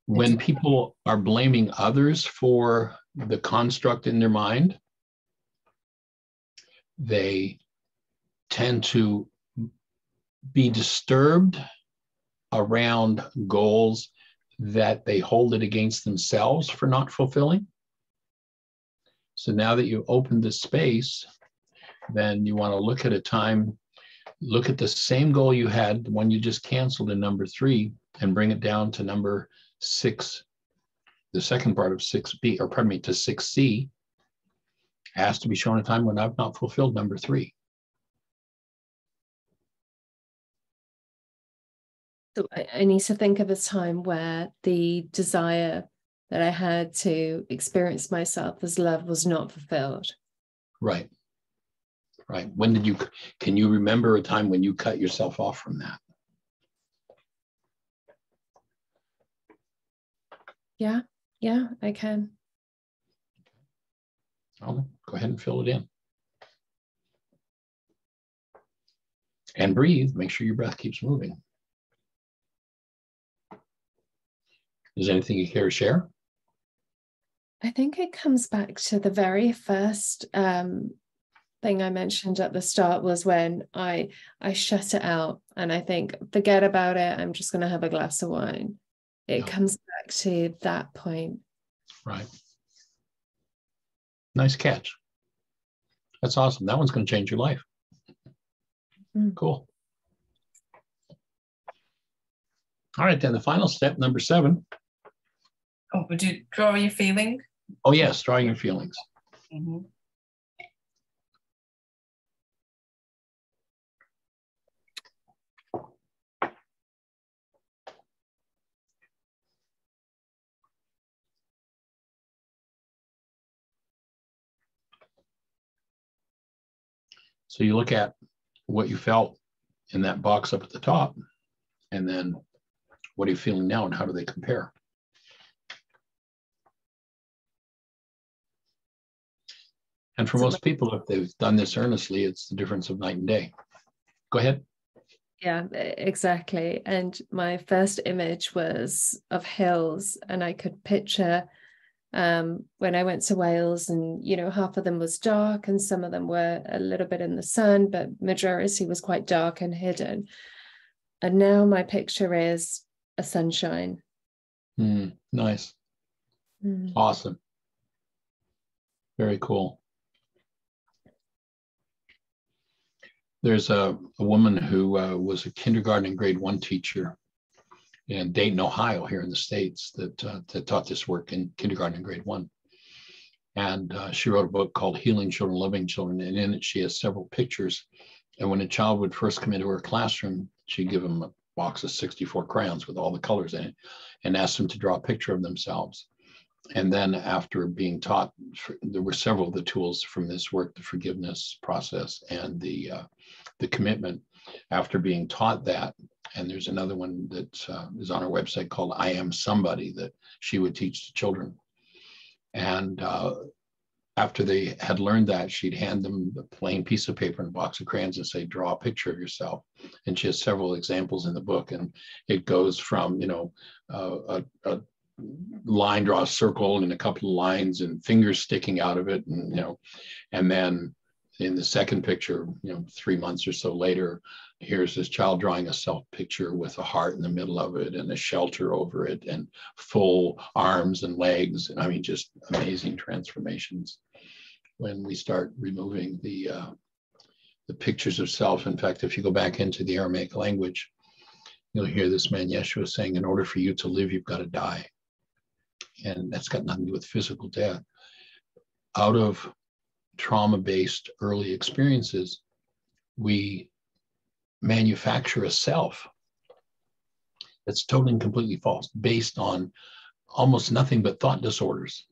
when people are blaming others for the construct in their mind, they tend to be disturbed around goals that they hold it against themselves for not fulfilling. So now that you've opened the space, then you want to look at a time, look at the same goal you had, the one you just canceled in number 3, and bring it down to number 6, the second part of 6B, or pardon me, to 6C. Asked to be shown a time when I've not fulfilled number 3. So I need to think of a time where the desire that I had to experience myself as love was not fulfilled. Right. Right. When did you, can you remember a time when you cut yourself off from that? Yeah, I can. I'll go ahead and fill it in. And breathe. Make sure your breath keeps moving. Is there anything you care to share? I think it comes back to the very first thing I mentioned at the start, was when I shut it out and I think, forget about it, I'm just going to have a glass of wine. It comes back to that point. Right. Nice catch. That's awesome. That one's going to change your life. Cool. All right, then the final step, number 7. Oh, would you draw your feeling? Oh, yes, drawing your feelings. Mm-hmm. So you look at what you felt in that box up at the top, and then what are you feeling now and how do they compare? And for most people, if they've done this earnestly, it's the difference of night and day. Go ahead. Yeah, exactly. And my first image was of hills, and I could picture when I went to Wales, and half of them was dark and some of them were a little bit in the sun, but majority was quite dark and hidden. And now my picture is a sunshine. Nice. Awesome. Very cool. There's a woman who was a kindergarten and grade 1 teacher in Dayton, Ohio, here in the States, that taught this work in kindergarten and grade 1. And she wrote a book called Healing Children, Loving Children. And in it, she has several pictures. And when a child would first come into her classroom, she'd give them a box of 64 crayons with all the colors in it and ask them to draw a picture of themselves. And then after being taught, there were several of the tools from this work, the forgiveness process and the commitment. After being taught that, and there's another one that is on our website called I Am Somebody that she would teach to children. And after they had learned that, she'd hand them a plain piece of paper and a box of crayons and say, draw a picture of yourself. And she has several examples in the book. And it goes from, you know, a line, draw a circle and a couple of lines and fingers sticking out of it. And, you know, and then in the second picture, you know, 3 months or so later, here's this child drawing a self picture with a heart in the middle of it and a shelter over it and full arms and legs. And I mean, just amazing transformations when we start removing the pictures of self. In fact, if you go back into the Aramaic language, you'll hear this man Yeshua saying, in order for you to live, you've got to die. And that's got nothing to do with physical death. Out of trauma-based early experiences, we manufacture a self that's totally and completely false, based on almost nothing but thought disorders.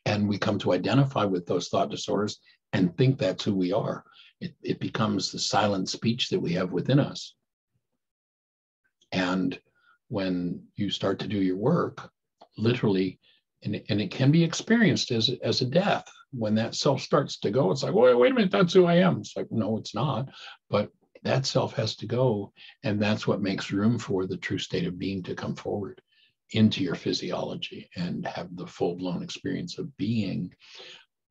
And we come to identify with those thought disorders and think that's who we are. It becomes the silent speech that we have within us. And when you start to do your work, literally, and it can be experienced as a death. When that self starts to go, it's like, wait a minute, that's who I am. It's like, no, it's not. But that self has to go. And that's what makes room for the true state of being to come forward into your physiology and have the full-blown experience of being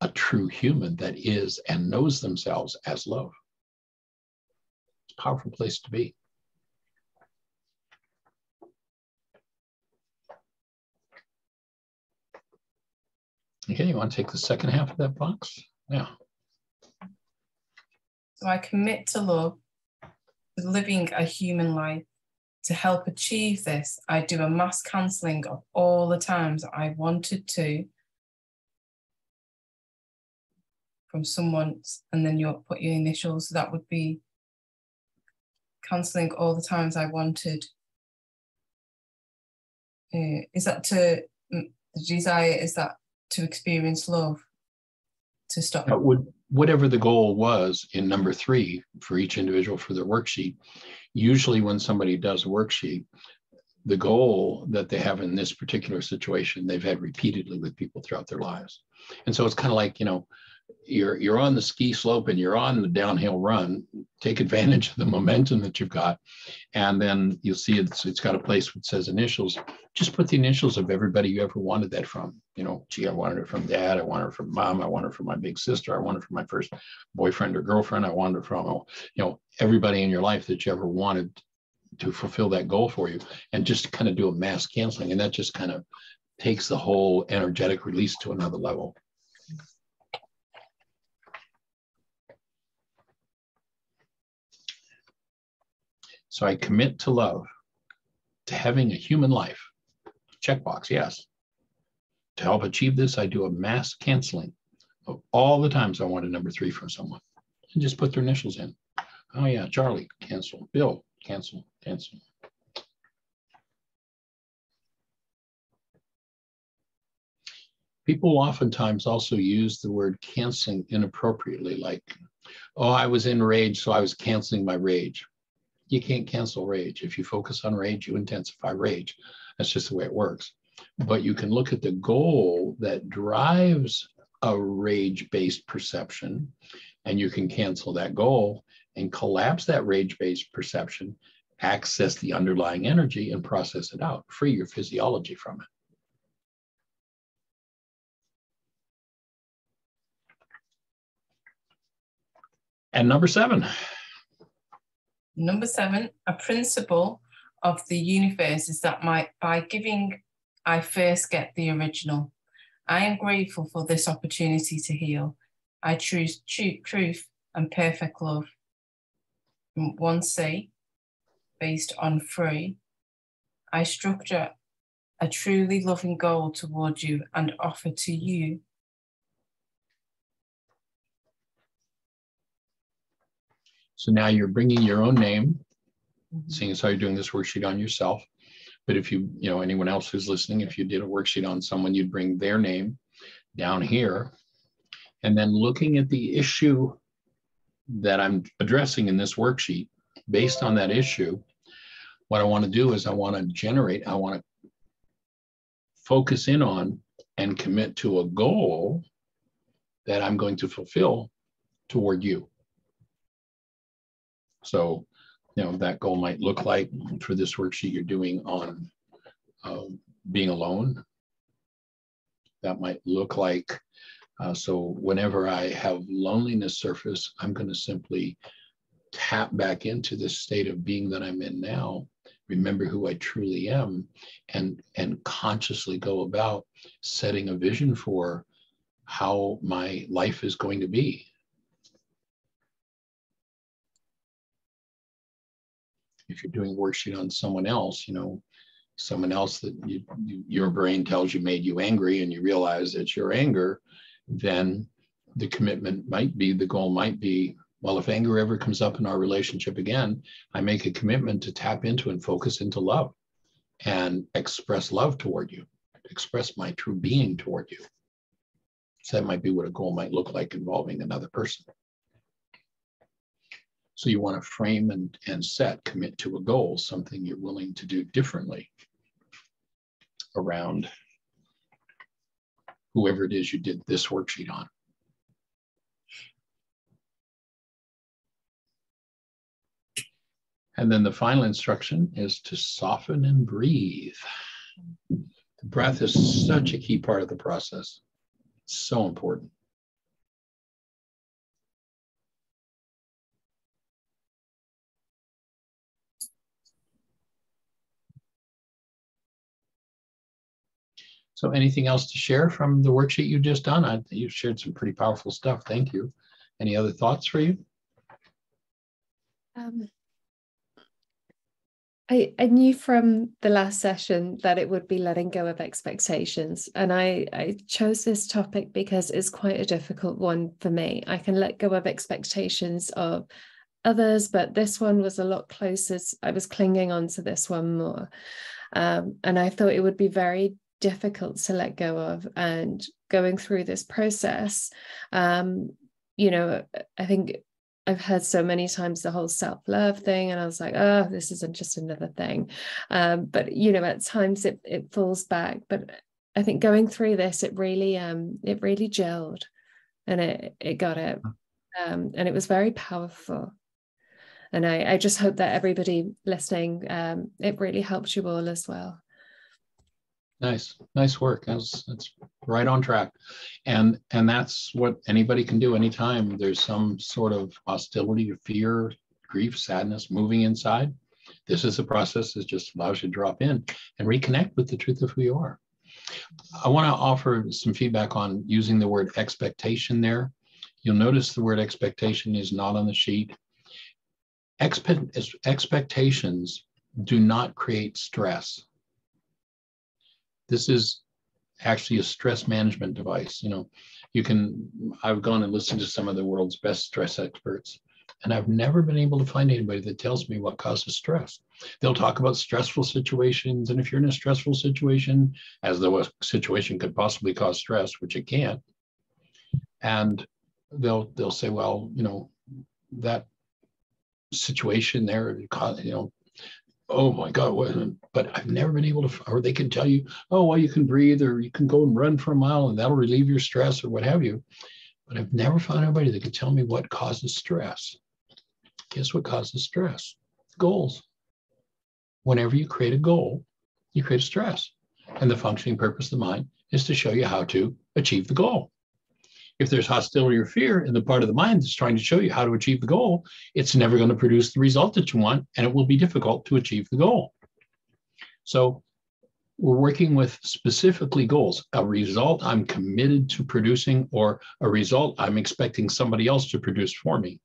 a true human that is and knows themselves as love. It's a powerful place to be. Okay, you want to take the second half of that box? Yeah. So I commit to love, to living a human life. To help achieve this, I do a mass cancelling of all the times I wanted to from someone, and then you put your initials. So that would be cancelling all the times I wanted. Is that to the desire? Is that to experience love? To stop? Whatever the goal was in number 3 for each individual for their worksheet, usually when somebody does a worksheet, the goal that they have in this particular situation, they've had repeatedly with people throughout their lives. And so it's kind of like, you know, you're on the ski slope and you're on the downhill run. Take advantage of the momentum that you've got. And then you'll see it's got a place that says initials. Just put the initials of everybody you ever wanted that from. You know, gee, I wanted it from dad. I wanted it from mom. I wanted it from my big sister. I wanted it from my first boyfriend or girlfriend. I wanted it from, you know, everybody in your life that you ever wanted to fulfill that goal for you. And just kind of do a mass canceling. And that just kind of takes the whole energetic release to another level. So I commit to love, to having a human life. Checkbox, yes. To help achieve this, I do a mass canceling of all the times I wanted number 3 from someone. And just put their initials in. Oh yeah, Charlie, cancel. Bill, cancel, cancel. People oftentimes also use the word canceling inappropriately, like, oh, I was in rage, so I was canceling my rage. You can't cancel rage. If you focus on rage, you intensify rage. That's just the way it works. But you can look at the goal that drives a rage-based perception, and you can cancel that goal and collapse that rage-based perception, access the underlying energy and process it out, free your physiology from it. And number 7. Number 7, a principle of the universe is that by giving, I first get the original. I am grateful for this opportunity to heal. I choose truth and perfect love. 1C, based on 3, I structure a truly loving goal toward you and offer to you. So now you're bringing your own name, seeing as how you're doing this worksheet on yourself. But if you know, anyone else who's listening, if you did a worksheet on someone, you'd bring their name down here. And then looking at the issue that I'm addressing in this worksheet, based on that issue, what I want to do is I want to focus in on and commit to a goal that I'm going to fulfill toward you. So, that goal might look like, for this worksheet you're doing on being alone. That might look like, so whenever I have loneliness surface, I'm going to simply tap back into this state of being that I'm in now, remember who I truly am, and consciously go about setting a vision for how my life is going to be. If you're doing a worksheet on someone else, someone else that your brain tells you made you angry, and you realize it's your anger, then the commitment might be, the goal might be, well, if anger ever comes up in our relationship again, I make a commitment to tap into and focus into love and express love toward you, express my true being toward you. So that might be what a goal might look like involving another person. So you want to frame and commit to a goal, something you're willing to do differently around whoever it is you did this worksheet on. And then the final instruction is to soften and breathe. The breath is such a key part of the process. It's so important. So anything else to share from the worksheet you just done? You've shared some pretty powerful stuff. Thank you. Any other thoughts for you? I knew from the last session that it would be letting go of expectations. And I chose this topic because it's quite a difficult one for me. I can let go of expectations of others, but this one was a lot closer. I was clinging on to this one more. And I thought it would be very difficult to let go of. And going through this process, I think I've heard so many times the whole self-love thing, and I was like, oh, this isn't just another thing. But, at times it falls back. But I think going through this, it really gelled, and it got it. And it was very powerful. And I just hope that everybody listening, it really helped you all as well. Nice work. That's right on track. And that's what anybody can do anytime there's some sort of hostility or fear, grief, sadness moving inside. This is a process that just allows you to drop in and reconnect with the truth of who you are. I want to offer some feedback on using the word expectation there. You'll notice the word expectation is not on the sheet. Expectations do not create stress. This is actually a stress management device. I've gone and listened to some of the world's best stress experts, and I've never been able to find anybody that tells me what causes stress. They'll talk about stressful situations, and if you're in a stressful situation, as though a situation could possibly cause stress, which it can't, and they'll say, well, that situation there, oh my God, but I've never been able to, or they can tell you, oh, well, you can breathe, or you can go and run for a mile and that'll relieve your stress, or what have you. But I've never found anybody that can tell me what causes stress. Guess what causes stress? Goals. Whenever you create a goal, you create a stress. And the functioning purpose of the mind is to show you how to achieve the goal. If there's hostility or fear in the part of the mind that's trying to show you how to achieve the goal, it's never going to produce the result that you want, and it will be difficult to achieve the goal. So we're working with specifically goals, a result I'm committed to producing, or a result I'm expecting somebody else to produce for me.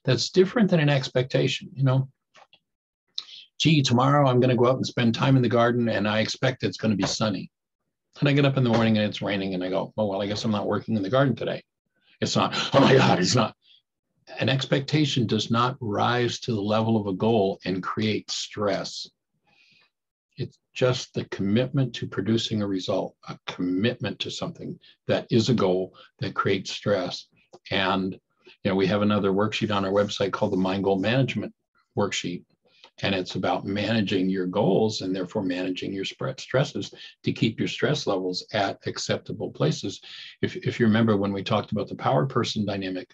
That's different than an expectation. Gee, tomorrow I'm going to go out and spend time in the garden, and I expect it's going to be sunny. And I get up in the morning and it's raining, and I go, oh, well, I guess I'm not working in the garden today. It's not, oh my God, it's not. An expectation does not rise to the level of a goal and create stress. It's just the commitment to producing a result, a commitment to something that is a goal that creates stress. And, we have another worksheet on our website called the Mind Goal Management Worksheet. And it's about managing your goals and therefore managing your stresses to keep your stress levels at acceptable places. If you remember when we talked about the power person dynamic,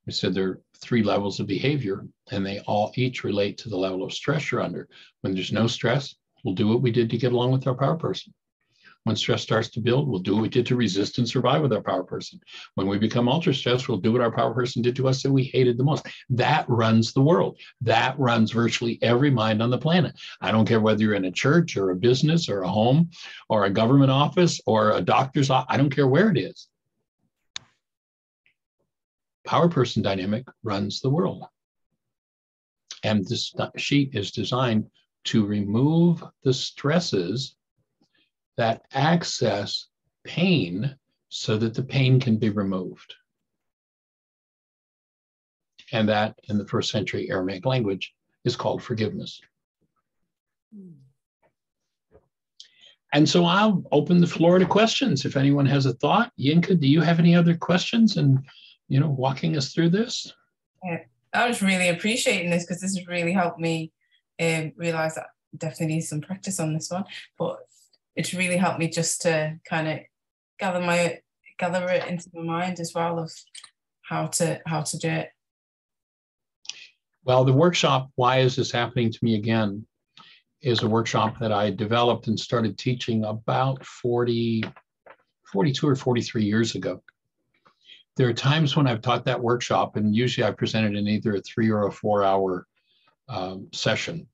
we said there are 3 levels of behavior, and they all each relate to the level of stress you're under. When there's no stress, we'll do what we did to get along with our power person. When stress starts to build, we'll do what we did to resist and survive with our power person. When we become ultra stressed, we'll do what our power person did to us that we hated the most. That runs the world. That runs virtually every mind on the planet. I don't care whether you're in a church or a business or a home or a government office or a doctor's office. I don't care where it is. Power person dynamic runs the world. And this sheet is designed to remove the stresses that access pain so that the pain can be removed. And that, in the 1st century Aramaic language, is called forgiveness. And so I'll open the floor to questions. If anyone has a thought. Yinka, do you have any other questions and, walking us through this? Yeah, I was really appreciating this because this has really helped me realize that I definitely need some practice on this one. But it's really helped me just to kind of gather it into my mind as well of how to do it. Well, the workshop, Why Is This Happening to Me Again, is a workshop that I developed and started teaching about 42 or 43 years ago. There are times when I've taught that workshop, and usually I presented in either a 3 or a 4 hour session.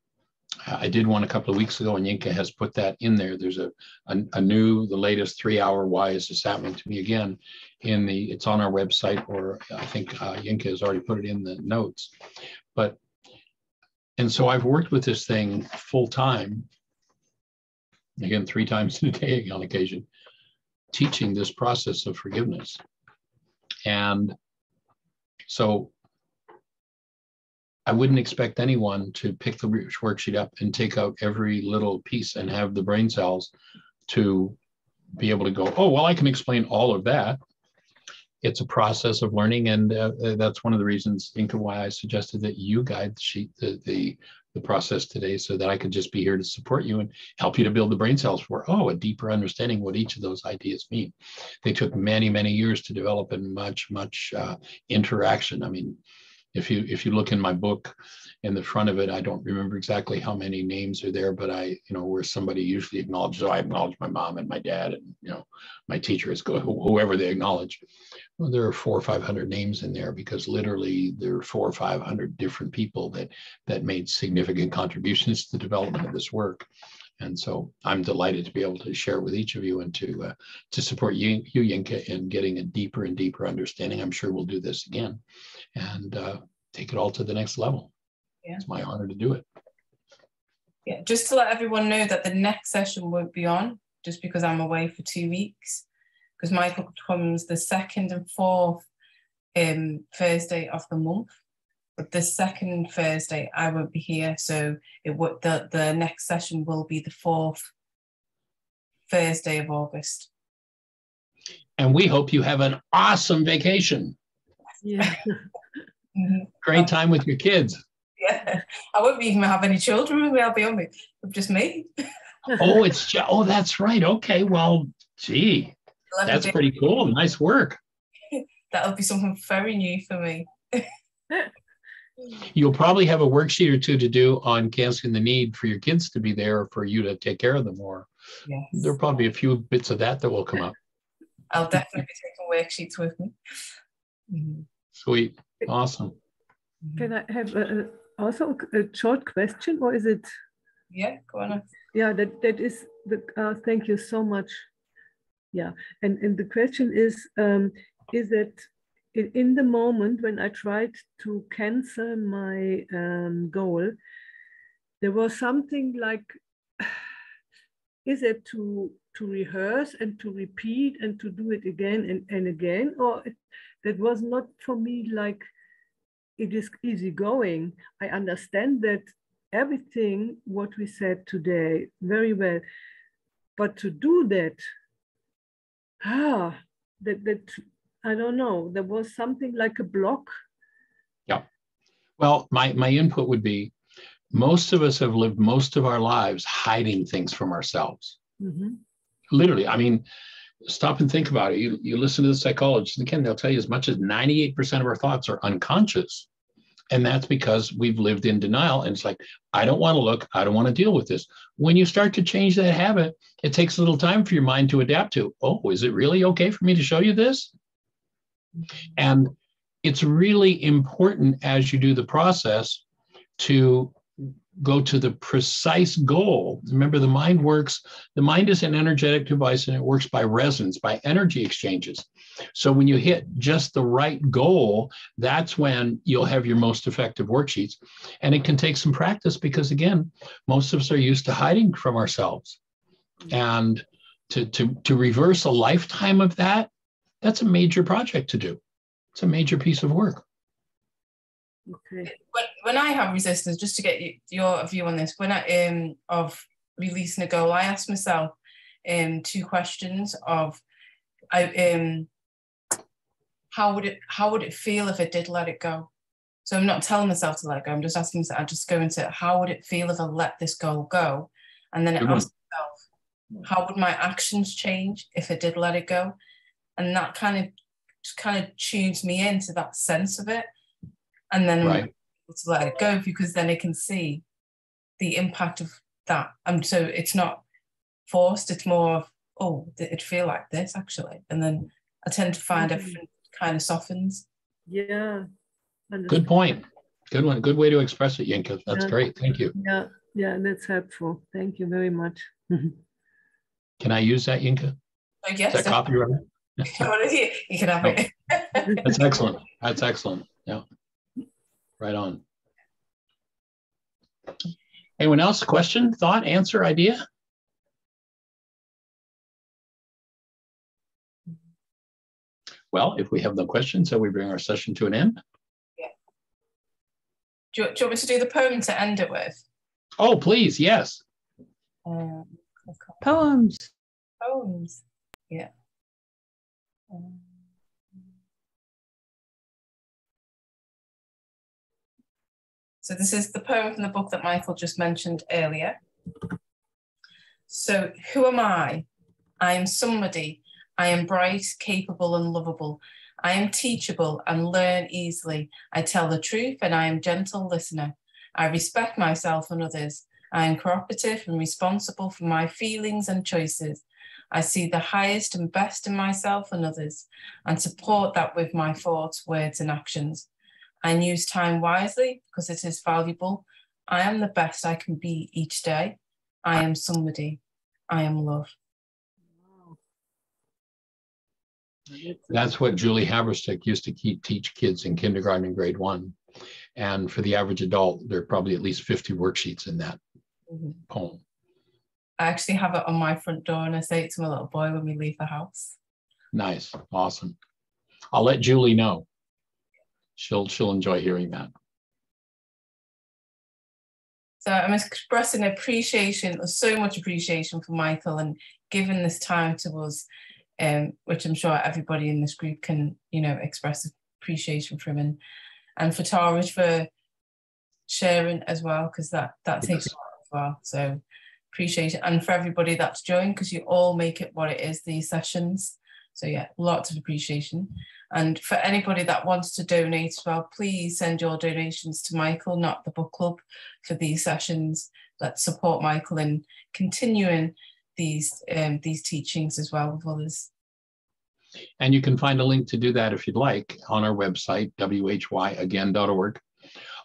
I did one a couple of weeks ago, and Yinka has put that in there. There's the latest 3 hour Why Is This Happening to Me Again it's on our website, or I think Yinka has already put it in the notes. And so I've worked with this thing full time, again, 3 times a day on occasion, teaching this process of forgiveness. And so I wouldn't expect anyone to pick the worksheet up and take out every little piece and have the brain cells to be able to go, oh, well, I can explain all of that. It's a process of learning, and that's one of the reasons, Yinka, why I suggested that you guide the sheet, the process today, so that I could just be here to support you and help you to build the brain cells for, a deeper understanding what each of those ideas mean. They took many, many years to develop, and much interaction. I mean, if you look in my book, in the front of it, I don't remember exactly how many names are there, but where somebody usually acknowledges, I acknowledge my mom and my dad, and my teacher is whoever they acknowledge. Well, there are 400 or 500 names in there, because literally there are 400 or 500 different people that made significant contributions to the development of this work. And so I'm delighted to be able to share with each of you and to support you, Yinka, in getting a deeper and deeper understanding. I'm sure we'll do this again and take it all to the next level. Yeah. It's my honor to do it. Yeah, just to let everyone know that the next session won't be on, just because I'm away for 2 weeks, because Michael comes the 2nd and 4th Thursday of the month. But the 2nd Thursday, I won't be here, so the next session will be the 4th Thursday of August. And we hope you have an awesome vacation. Yeah. Great time with your kids. Yeah, I won't even have any children with me. I'll be on me, just me. That's right. Okay, well, gee, that's pretty cool. Nice work. That'll be something very new for me. You'll probably have a worksheet or 2 to do on canceling the need for your kids to be there, or for you to take care of them more. Yes. There'll probably be a few bits of that will come up. I'll definitely be taking worksheets with me. Mm-hmm. Sweet. Awesome. Can I have also a short question, or is it? Yeah, go on. Yeah, that is thank you so much. Yeah, and the question is that in the moment when I tried to cancel my goal, there was something like, is it to rehearse and to repeat and to do it again and again, or that was not for me like it is easy going. I understand that everything what we said today very well, but to do that, that I don't know, there was something like a block. Yeah. Well, my input would be, most of us have lived most of our lives hiding things from ourselves. Mm-hmm. Literally, I mean, stop and think about it. You listen to the psychologists, and again, they'll tell you as much as 98% of our thoughts are unconscious. And that's because we've lived in denial. And it's like, I don't want to look, I don't want to deal with this. When you start to change that habit, it takes a little time for your mind to adapt to, oh, is it really okay for me to show you this? And it's really important as you do the process to go to the precise goal. Remember, the mind is an energetic device, and it works by resonance, by energy exchanges. So when you hit just the right goal, that's when you'll have your most effective worksheets. And it can take some practice because, again, most of us are used to hiding from ourselves. And to reverse a lifetime of that, that's a major project to do. It's a major piece of work. Okay. When I have resistance, just to get your view on this, when I of releasing a goal, I ask myself 2 questions of how would it feel if I did let it go? So I'm not telling myself to let go. I'm just asking myself, I just go into how would it feel if I let this goal go? And then I ask myself, how would my actions change if I did let it go? And that kind of tunes me into that sense of it. And then I'm able to let it go, because then I can see the impact of that. And so it's not forced, it's more of, oh, it'd feel like this actually. And then I tend to find everything kind of softens. Yeah. Good point. Good one. Good way to express it, Yinka. That's great. Thank you. Yeah, that's helpful. Thank you very much. Can I use that, Yinka? I guess. Is that copyright? You can have it. That's excellent. That's excellent. Yeah. Right on. Anyone else? Question, thought, answer, idea? Well, if we have no questions, so we bring our session to an end. Yeah. Do you want me to do the poem to end it with? Oh, please, yes. Poems. Poems. Yeah. So this is the poem from the book that Michael just mentioned earlier. So, who am I? I am somebody. I am bright, capable, and lovable. I am teachable and learn easily. I tell the truth and I am gentle listener. I respect myself and others. I am cooperative and responsible for my feelings and choices. I see the highest and best in myself and others and support that with my thoughts, words, and actions. I use time wisely because it is valuable. I am the best I can be each day. I am somebody. I am love. That's what Julie Haverstick used to teach kids in kindergarten and grade 1. And for the average adult, there are probably at least 50 worksheets in that poem. I actually have it on my front door, and I say it to my little boy when we leave the house. Nice. Awesome. I'll let Julie know. She'll enjoy hearing that. So I'm expressing appreciation, so much appreciation for Michael and giving this time to us, which I'm sure everybody in this group can, express appreciation for him, and for Tara for sharing as well, because that takes a lot as well. So appreciate it, and for everybody that's joined, because you all make it what it is, these sessions. So yeah, lots of appreciation. And for anybody that wants to donate as well, please send your donations to Michael, not the book club, for these sessions. Let's support Michael in continuing these teachings as well with others. And you can find a link to do that if you'd like on our website, whyagain.org.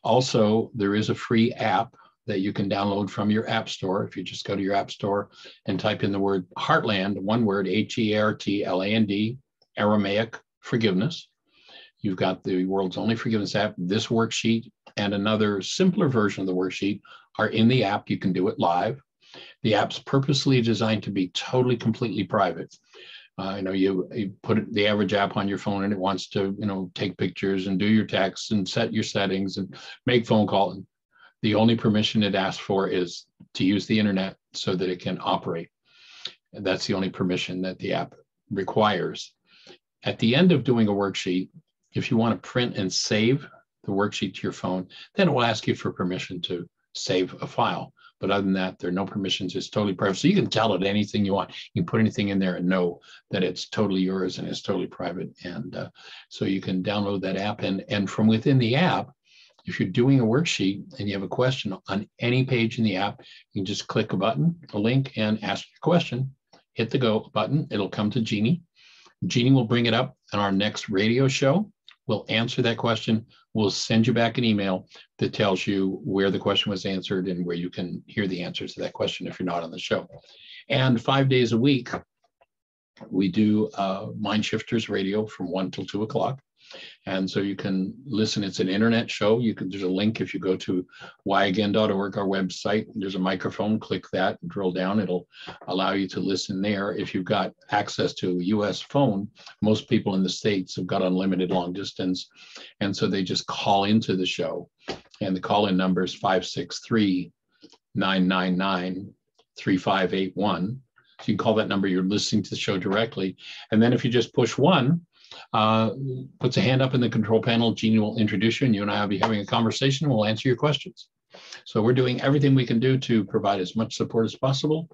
Also, there is a free app that you can download from your app store. If you just go to your app store and type in the word Heartland, one word, Heartland, Aramaic forgiveness. You've got the world's only forgiveness app. This worksheet and another simpler version of the worksheet are in the app. You can do it live. The app's purposely designed to be totally, completely private. You put the average app on your phone and it wants to, take pictures and do your texts and set your settings and make phone calls. The only permission it asks for is to use the internet so that it can operate. And that's the only permission that the app requires. At the end of doing a worksheet, if you want to print and save the worksheet to your phone, then it will ask you for permission to save a file. But other than that, there are no permissions. It's totally private. So you can tell it anything you want. You can put anything in there and know that it's totally yours and it's totally private. And so you can download that app. And from within the app, if you're doing a worksheet and you have a question on any page in the app, you can just click a button, a link, and ask your question. Hit the go button. It'll come to Jeannie. Jeannie will bring it up on our next radio show. We'll answer that question. We'll send you back an email that tells you where the question was answered and where you can hear the answers to that question if you're not on the show. And 5 days a week, we do Mind Shifters Radio from 1 till 2 o'clock. And so you can listen. It's an internet show. There's a link if you go to whyagain.org, our website. There's a microphone. Click that and drill down. It'll allow you to listen there. If you've got access to a US phone, most people in the States have got unlimited long distance. And so they just call into the show. And the call-in number is 563-999-3581. So you can call that number. You're listening to the show directly. And then if you just push 1, puts a hand up in the control panel, Jeannie will introduce you, and you and I will be having a conversation, and we'll answer your questions. So we're doing everything we can do to provide as much support as possible.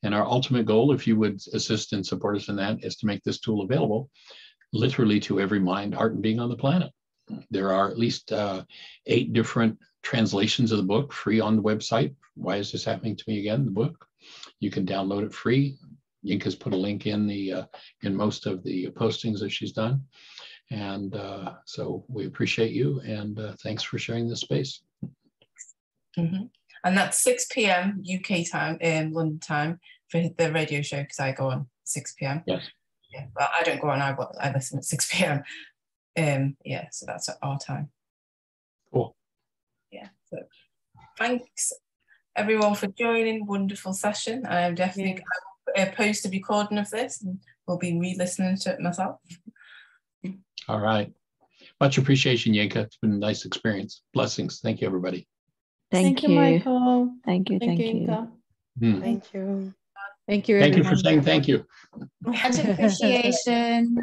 And our ultimate goal, if you would assist and support us in that, is to make this tool available literally to every mind, heart, and being on the planet. There are at least 8 different translations of the book free on the website. Why is this happening to me again? The book. You can download it free. Yinka's put a link in in most of the postings that she's done. And so we appreciate you, and thanks for sharing this space. Mm-hmm. And that's 6 p.m. UK time, London time, for the radio show, because I go on 6 p.m. Yes. Yeah, well, I don't go on, I listen at 6 p.m. Yeah, so that's at our time. Cool. Yeah, so thanks everyone for joining. Wonderful session. I'm definitely... post a recording of this, and we'll be re-listening to it myself. All right. Much appreciation, Yinka. It's been a nice experience. Blessings. Thank you, everybody. Thank you, Michael. Thank you. Thank you. Thank you. Thank you, Thank everyone. you for saying thank you. Much appreciation.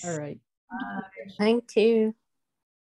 All right. Thank you.